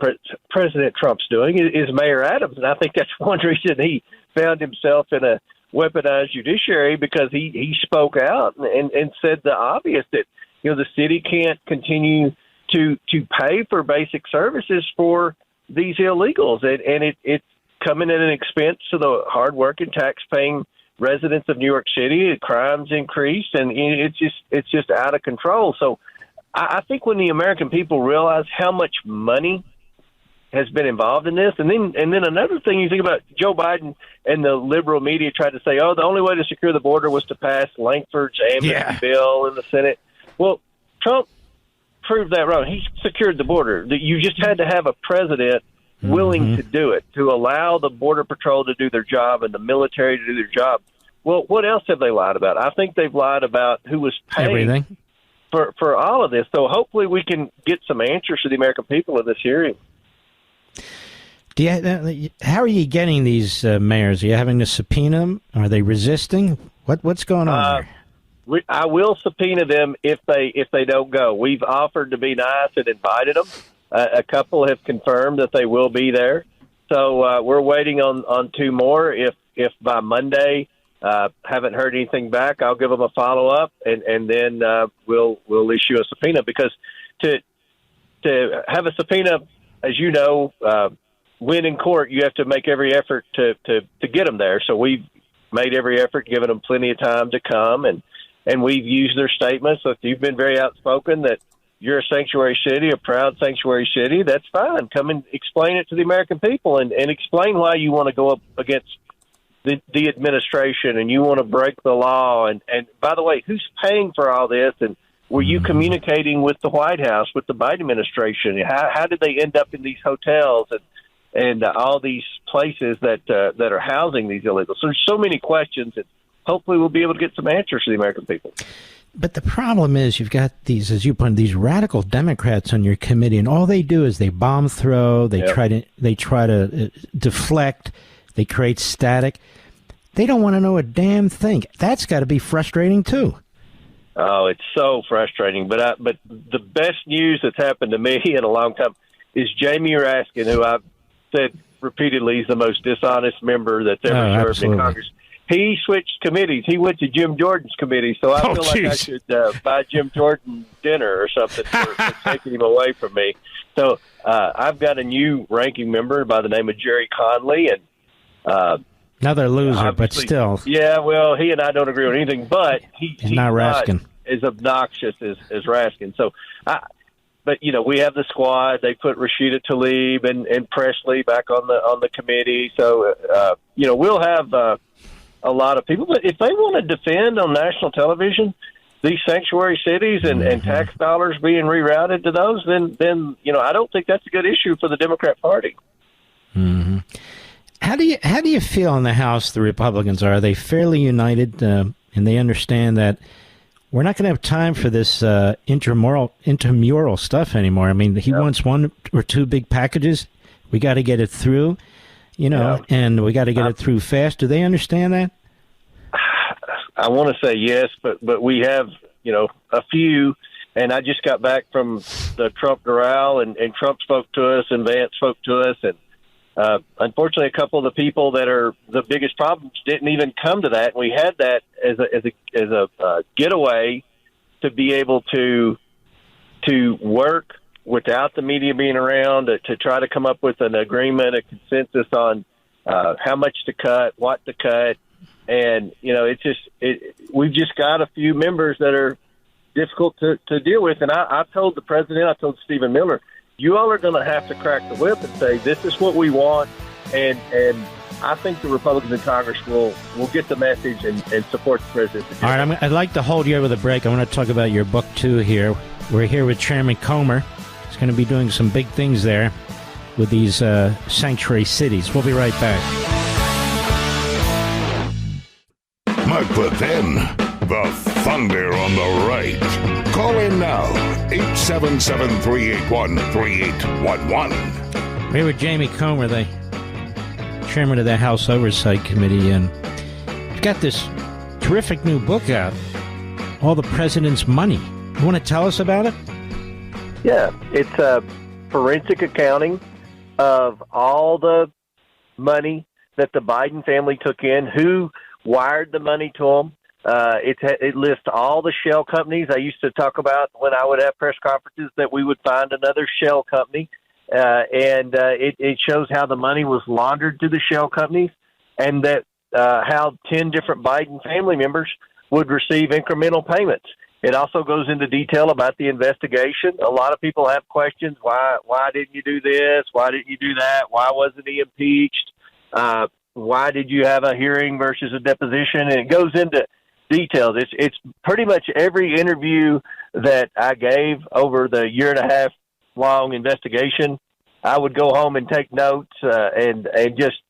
Speaker 10: President Trump's doing is Mayor Adams. And I think that's one reason he found himself in a weaponized judiciary, because he spoke out and said the obvious, that, the city can't continue to pay for basic services for these illegals. And it's coming at an expense to the hardworking, tax-paying residents of New York City. Crime's increased, and it's just out of control. So I think when the American people realize how much money has been involved in this, and then another thing, you think about Joe Biden and the liberal media tried to say, the only way to secure the border was to pass Lankford's amnesty bill in the Senate. Well, Trump proved that wrong. He secured the border. You just had to have a president willing to do it, to allow the Border Patrol to do their job and the military to do their job. Well, what else have they lied about? I think they've lied about who was paying
Speaker 1: everything
Speaker 10: for all of this. So hopefully we can get some answers to the American people in this hearing.
Speaker 1: How are you getting these mayors? Are you having to subpoena them? Are they resisting? What's going on there?
Speaker 10: I will subpoena them if they don't go. We've offered to be nice and invited them. A couple have confirmed that they will be there. So we're waiting on 2 more. If by Monday haven't heard anything back, I'll give them a follow-up, and then we'll issue a subpoena. Because to have a subpoena, as you know, when in court, you have to make every effort to get them there. So we've made every effort, given them plenty of time to come, and we've used their statements. So if you've been very outspoken that you're a sanctuary city, a proud sanctuary city, that's fine. Come and explain it to the American people, and explain why you want to go up against the administration and you want to break the law. And by the way, who's paying for all this? And were you communicating with the White House, with the Biden administration? How did they end up in these hotels and all these places that are housing these illegals? So there's so many questions, and hopefully we'll be able to get some answers to the American people.
Speaker 1: But the problem is you've got these, as you put it, these radical Democrats on your committee, and all they do is they bomb throw, they try to deflect, they create static. They don't want to know a damn thing. That's got to be frustrating too.
Speaker 10: Oh, it's so frustrating. But the best news that's happened to me in a long time is Jamie Raskin, who I've said repeatedly is the most dishonest member that's ever served in Congress. He switched committees. He went to Jim Jordan's committee, so I feel like I should buy Jim Jordan dinner or something for taking him away from me. So I've got a new ranking member by the name of Jerry Conley, and
Speaker 1: another loser, but still.
Speaker 10: Yeah, well, he and I don't agree on anything, but he's not Raskin. As obnoxious as Raskin. So, but we have the squad. They put Rashida Tlaib and Presley back on the committee. So we'll have a lot of people. But if they want to defend on national television these sanctuary cities and tax dollars being rerouted to those, then I don't think that's a good issue for the Democrat Party.
Speaker 1: Mm-hmm. How do you feel in the House? The Republicans are they fairly united, and they understand that we're not going to have time for this intramural stuff anymore. I mean, he wants 1 or 2 big packages. We got to get it through, and we got to get it through fast. Do they understand that?
Speaker 10: I want to say yes, but we have, a few. And I just got back from the Trump Doral, and Trump spoke to us, and Vance spoke to us, and Unfortunately, a couple of the people that are the biggest problems didn't even come to that. We had that as a getaway to be able to work without the media being around, to try to come up with an agreement, a consensus on how much to cut, what to cut. And, we've just got a few members that are difficult to deal with. And I told the president, I told Stephen Miller, you all are going to have to crack the whip and say, this is what we want. And I think the Republicans in Congress will get the message and support the president.
Speaker 1: All right, I'd like to hold you over the break. I want to talk about your book, too, here. We're here with Chairman Comr. He's going to be doing some big things there with these sanctuary cities. We'll be right back.
Speaker 2: Mark the 10, the thunder on the right. Call in now, 877-381-3811.
Speaker 1: We're here with Jamie Comr, the chairman of the House Oversight Committee, and he's got this terrific new book out, All the President's Money. You want to tell us about it?
Speaker 10: Yeah, it's a forensic accounting of all the money that the Biden family took in, who wired the money to them. It lists all the shell companies. I used to talk about when I would have press conferences that we would find another shell company, and it shows how the money was laundered to the shell companies, and that how 10 different Biden family members would receive incremental payments. It also goes into detail about the investigation. A lot of people have questions. Why didn't you do this? Why didn't you do that? Why wasn't he impeached? Why did you have a hearing versus a deposition? And it goes into details. It's pretty much every interview that I gave over the year and a half long investigation. I would go home and take notes and just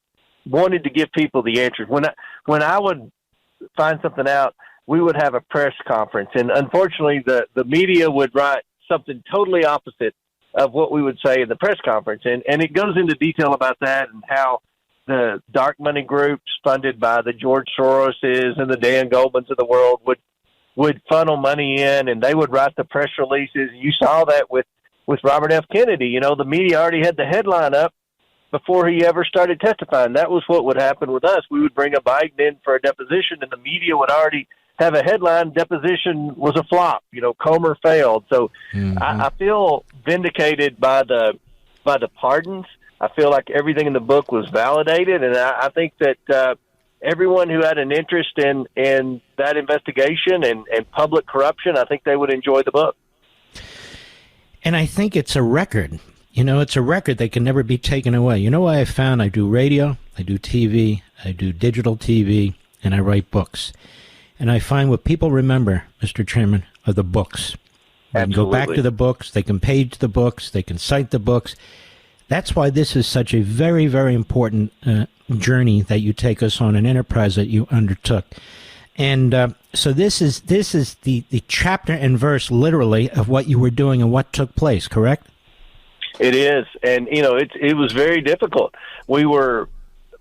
Speaker 10: wanted to give people the answers. When I would find something out, we would have a press conference, and unfortunately the media would write something totally opposite of what we would say in the press conference. And it goes into detail about that and how the dark money groups funded by the George Soroses and the Dan Goldmans of the world would funnel money in, and they would write the press releases. You saw that with Robert F. Kennedy. The media already had the headline up before he ever started testifying. That was what would happen with us. We would bring a Biden in for a deposition, and the media would already have a headline, deposition was a flop. Comr failed. So I feel vindicated by the pardons. I feel like everything in the book was validated, and I think that everyone who had an interest in that investigation and public corruption, I think they would enjoy the book.
Speaker 1: And I think it's a record. It's a record that can never be taken away. What I found? I do radio, I do TV, I do digital TV, and I write books. And I find what people remember, Mr. Chairman, are the books. They can go back to the books, they can page the books, they can cite the books. That's why this is such a very, very important journey that you take us on, an enterprise that you undertook. And so this is the chapter and verse, literally, of what you were doing and what took place, correct?
Speaker 10: It is. And, it was very difficult. We were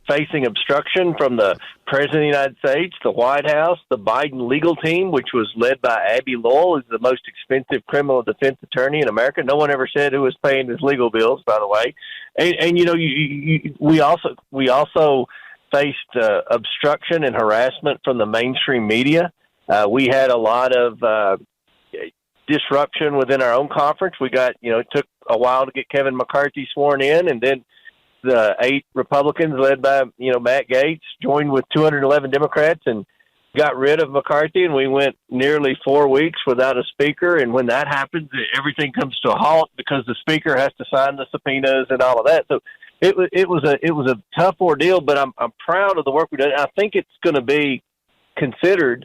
Speaker 10: facing obstruction from the President of the United States, the White House, the Biden legal team, which was led by Abby Lowell, who's the most expensive criminal defense attorney in America. No one ever said who was paying his legal bills, by the way. And we also faced obstruction and harassment from the mainstream media. We had a lot of disruption within our own conference. We got, it took a while to get Kevin McCarthy sworn in, and then the 8 Republicans led by, Matt Gaetz joined with 211 Democrats and got rid of McCarthy, and we went nearly 4 weeks without a speaker. And when that happens, everything comes to a halt because the speaker has to sign the subpoenas and all of that. So it was a tough ordeal, but I'm proud of the work we did. I think it's going to be considered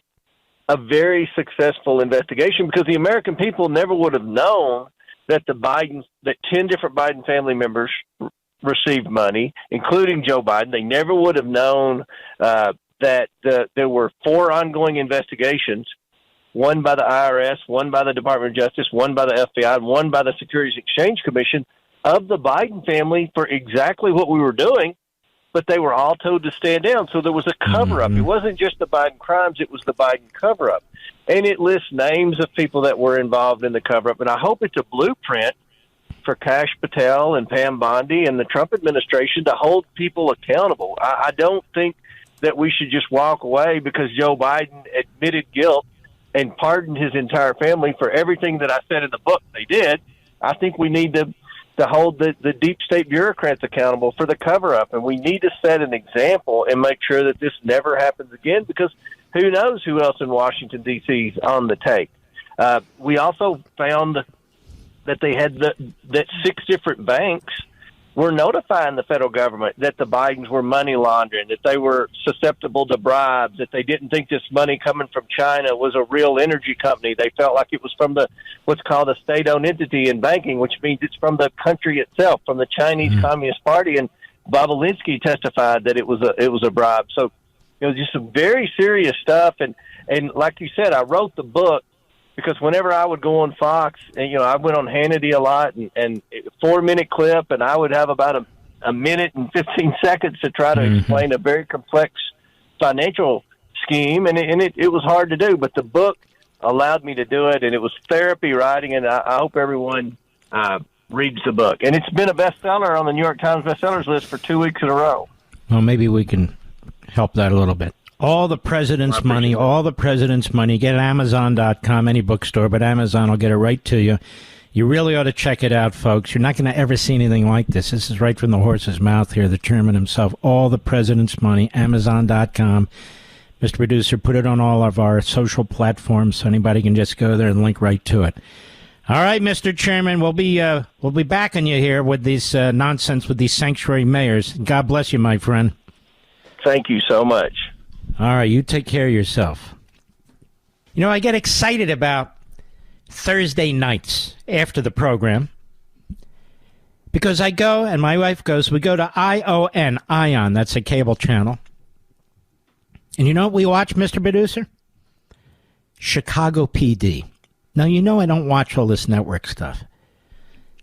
Speaker 10: a very successful investigation because the American people never would have known that 10 different Biden family members received money, including Joe Biden. They never would have known that there were 4 ongoing investigations, one by the IRS, one by the Department of Justice, one by the FBI, and one by the Securities and Exchange Commission of the Biden family for exactly what we were doing, but they were all told to stand down. So there was a cover-up. It wasn't just the Biden crimes, it was the Biden cover-up. And it lists names of people that were involved in the cover-up. And I hope it's a blueprint for Kash Patel and Pam Bondi and the Trump administration to hold people accountable. I don't think that we should just walk away because Joe Biden admitted guilt and pardoned his entire family for everything that I said in the book they did. I think we need to hold the deep state bureaucrats accountable for the cover-up, and we need to set an example and make sure that this never happens again, because who knows who else in Washington, D.C. is on the take. We also found that they had that 6 different banks were notifying the federal government that the Bidens were money laundering, that they were susceptible to bribes, that they didn't think this money coming from China was a real energy company. They felt like it was from what's called a state-owned entity in banking, which means it's from the country itself, from the Chinese Communist Party. And Bob Alinsky testified that it was a bribe. So it was just some very serious stuff. And like you said, I wrote the book because whenever I would go on Fox, and I went on Hannity a lot, and 4-minute clip, and I would have about a minute and 15 seconds to try to explain a very complex financial scheme, and it was hard to do. But the book allowed me to do it, and it was therapy writing, and I hope everyone reads the book. And it's been a bestseller on the New York Times bestsellers list for 2 weeks in a row.
Speaker 1: Well, maybe we can help that a little bit. All the president's money, all the president's money. Get it at Amazon.com, any bookstore, but Amazon will get it right to you. You really ought to check it out, folks. You're not going to ever see anything like this. This is right from the horse's mouth here, the chairman himself. All the president's money, Amazon.com. Mr. Producer, put it on all of our social platforms so anybody can just go there and link right to it. All right, Mr. Chairman, we'll be backing you here with this nonsense with these sanctuary mayors. God bless you, my friend.
Speaker 10: Thank you so much.
Speaker 1: All right, you take care of yourself. I get excited about Thursday nights after the program because I go, and my wife goes, we go to ION, that's a cable channel. And you know what we watch, Mr. Producer? Chicago PD. Now, I don't watch all this network stuff.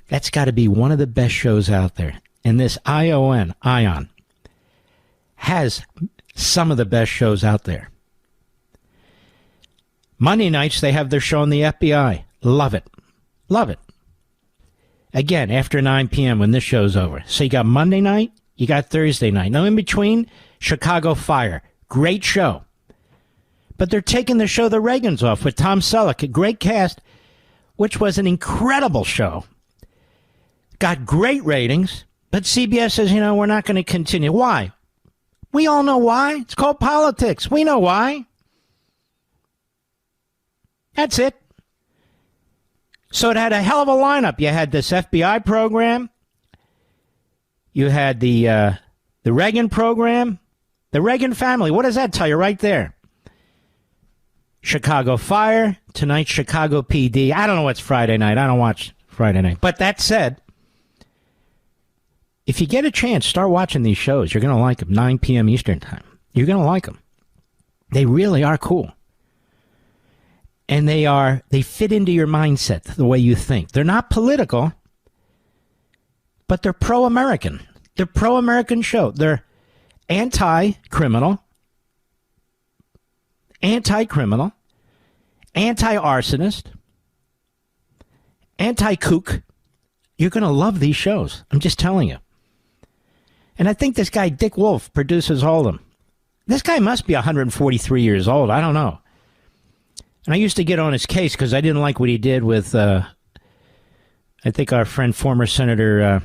Speaker 1: That's got to be one of the best shows out there. And this ION, has some of the best shows out there. Monday nights, they have their show on the FBI. Love it. Love it. Again, after 9 p.m. when this show's over. So you got Monday night, you got Thursday night. Now, in between, Chicago Fire. Great show. But they're taking the show The Reagans off with Tom Selleck, a great cast, which was an incredible show. Got great ratings, but CBS says, we're not going to continue. Why? We all know why. It's called politics. We know why. That's it. So it had a hell of a lineup. You had this FBI program. You had the Reagan program. The Reagan family. What does that tell you right there? Chicago Fire. Tonight, Chicago PD. I don't know what's Friday night. I don't watch Friday night. But that said, if you get a chance, start watching these shows. You're going to like them. 9 p.m. Eastern time. You're going to like them. They really are cool. And they fit into your mindset, the way you think. They're not political, but they're pro-American. They're pro-American show. They're anti-criminal, anti-arsonist, anti-kook. You're going to love these shows. I'm just telling you. And I think this guy, Dick Wolf, produces all of them. This guy must be 143 years old. I don't know. And I used to get on his case because I didn't like what he did with, I think, our friend, former Senator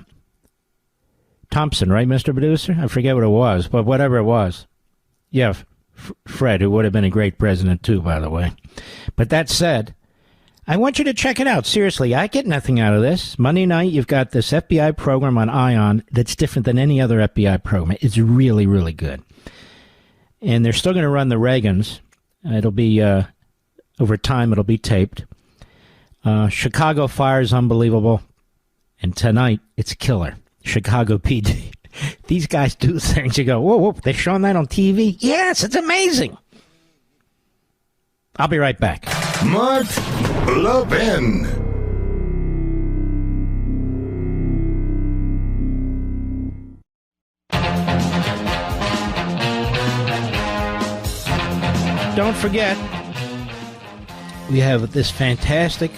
Speaker 1: Thompson, right, Mr. Producer? I forget what it was, but whatever it was. Yeah, Fred, who would have been a great president, too, by the way. But that said, I want you to check it out. Seriously, I get nothing out of this. Monday night, you've got this FBI program on ION that's different than any other FBI program. It's really, really good. And they're still going to run the Reagans. It'll be, over time, it'll be taped. Chicago Fire is unbelievable. And tonight, it's killer. Chicago PD. These guys do things. You go, whoa, whoa, they're showing that on TV? Yes, it's amazing. I'll be right back.
Speaker 2: Mark Levin.
Speaker 1: Don't forget, we have this fantastic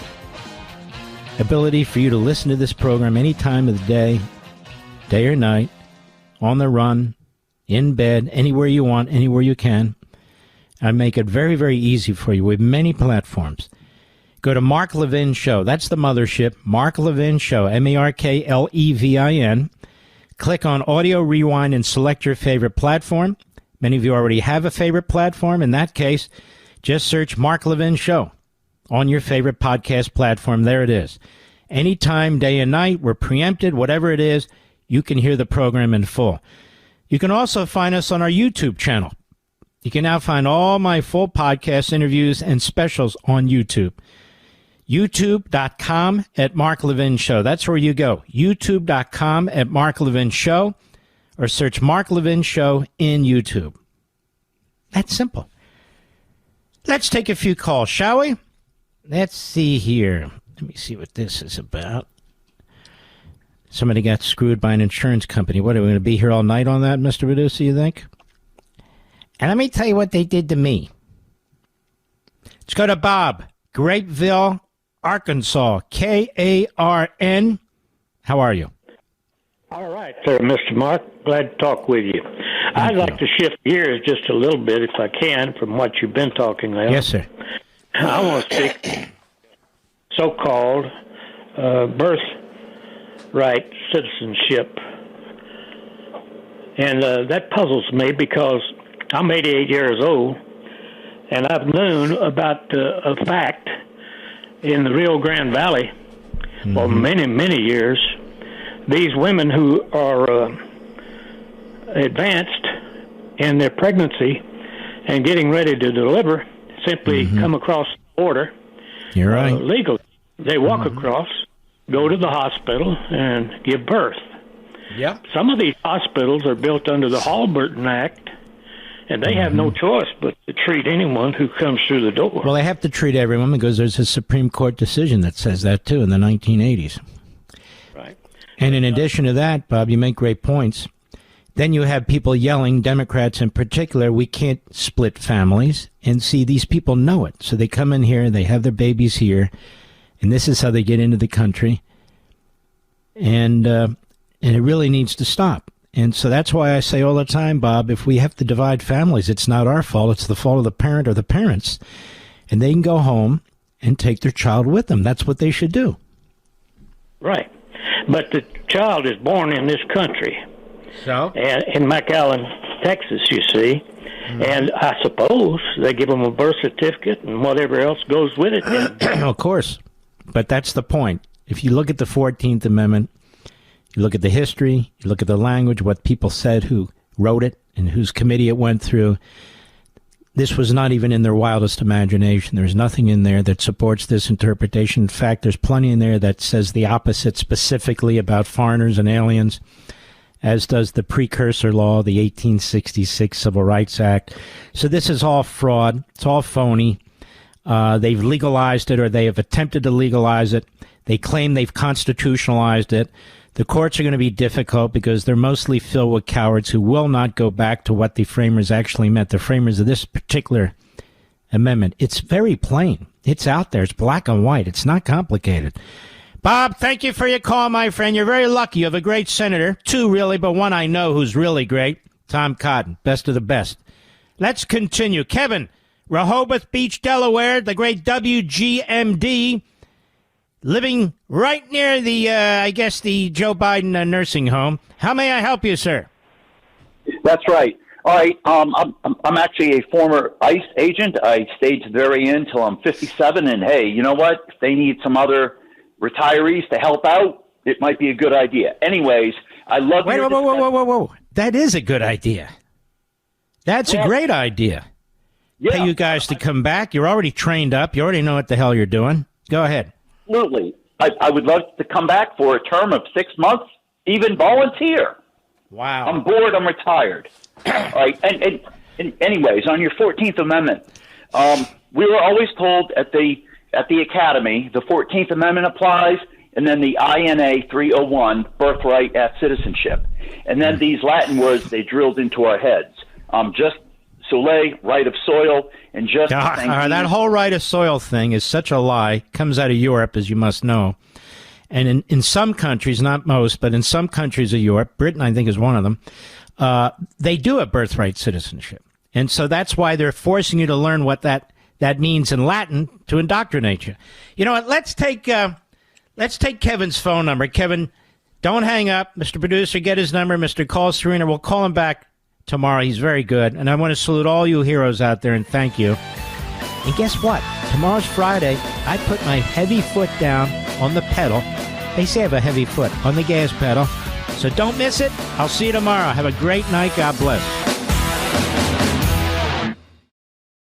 Speaker 1: ability for you to listen to this program any time of the day or night, on the run, in bed, anywhere you want, anywhere you can. I make it very, very easy for you with many platforms. Go to Mark Levin Show. That's the mothership. Mark Levin Show, MarkLevin. Click on Audio Rewind and select your favorite platform. Many of you already have a favorite platform. In that case, just search Mark Levin Show on your favorite podcast platform. There it is. Anytime, day and night, we're preempted, whatever it is, you can hear the program in full. You can also find us on our YouTube channel. You can now find all my full podcast interviews and specials on YouTube. YouTube.com at Mark Levin Show. That's where you go. YouTube.com at Mark Levin Show, or search Mark Levin Show in YouTube. That's simple. Let's take a few calls, shall we? Let's see here. Let me see what this is about. Somebody got screwed by an insurance company. What, are we going to be here all night on that, Mr. Medusa, you think? And let me tell you what they did to me. Let's go to Bob, Grapeville, Arkansas, Karn. How are you?
Speaker 11: All right, sir, Mr. Mark. Glad to talk with you. I'd like to shift gears just a little bit, if I can, from what you've been talking about.
Speaker 1: Yes, sir.
Speaker 11: I want to stick so-called birthright citizenship. And that puzzles me because I'm 88 years old, and I've known about a fact in the Rio Grande Valley for many, many years. These women who are advanced in their pregnancy and getting ready to deliver simply come across the border.
Speaker 1: You're right.
Speaker 11: Legally. They walk across, go to the hospital, and give birth.
Speaker 1: Yep.
Speaker 11: Some of these hospitals are built under the Halberton Act, and they have no choice but to treat anyone who comes through the door.
Speaker 1: Well, they have to treat everyone because there's a Supreme Court decision that says that, too, in the 1980s.
Speaker 11: Right.
Speaker 1: And in addition to that, Bob, you make great points. Then you have people yelling, Democrats in particular, we can't split families. And see, these people know it. So they come in here, they have their babies here, and this is how they get into the country. And it really needs to stop. And so that's why I say all the time, Bob, if we have to divide families, it's not our fault. It's the fault of the parent or the parents. And they can go home and take their child with them. That's what they should do.
Speaker 11: Right. But the child is born in this country.
Speaker 1: So?
Speaker 11: And in McAllen, Texas, you see. And I suppose they give them a birth certificate and whatever else goes with it.
Speaker 1: Of course. But that's the point. If you look at the 14th Amendment, you look at the history, you look at the language, what people said, who wrote it, and whose committee it went through, this was not even in their wildest imagination. There's nothing in there that supports this interpretation. In fact, there's plenty in there that says the opposite, specifically about foreigners and aliens, as does the precursor law, the 1866 Civil Rights Act. So this is all fraud. It's all phony. They've legalized it, or they have attempted to legalize it. They claim they've constitutionalized it. The courts are going to be difficult because they're mostly filled with cowards who will not go back to what the framers actually meant, the framers of this particular amendment. It's very plain. It's out there. It's black and white. It's not complicated. Bob, thank you for your call, my friend. You're very lucky. You have a great senator. Two, really, but one I know who's really great. Tom Cotton, best of the best. Let's continue. Kevin, Rehoboth Beach, Delaware, the great WGMD, living right near the, the Joe Biden nursing home. How may I help you, sir?
Speaker 12: That's right. All right. I'm actually a former ICE agent. I stayed to the very end till I'm 57. And hey, you know what? If they need some other retirees to help out, it might be a good idea. Anyways, I love.
Speaker 1: Whoa! That is a good idea. That's a great idea.
Speaker 12: Yeah.
Speaker 1: Pay you guys to come back. You're already trained up. You already know what the hell you're doing. Go ahead.
Speaker 12: Absolutely. I would love to come back for a term of 6 months, even volunteer.
Speaker 1: Wow.
Speaker 12: I'm bored. I'm retired. All right. And anyways, on your 14th Amendment, we were always told at the Academy, the 14th Amendment applies, and then the INA 301, birthright at citizenship. And then these Latin words, they drilled into our heads. Just soleil, right of soil, and just
Speaker 1: that whole right of soil thing is such a lie. Comes out of Europe, as you must know. And in some countries, not most, but in some countries of Europe, Britain, I think, is one of them, they do have birthright citizenship. And so that's why they're forcing you to learn what that means in Latin to indoctrinate you. You know what? Let's take Kevin's phone number. Kevin, don't hang up. Mr. Producer, get his number. Mr. Call Serena. We'll call him back tomorrow. He's very good. And I want to salute all you heroes out there and thank you. And guess what? Tomorrow's Friday. I put my heavy foot down on the pedal. They say I have a heavy foot on the gas pedal. So don't miss it. I'll see you tomorrow. Have a great night. God bless.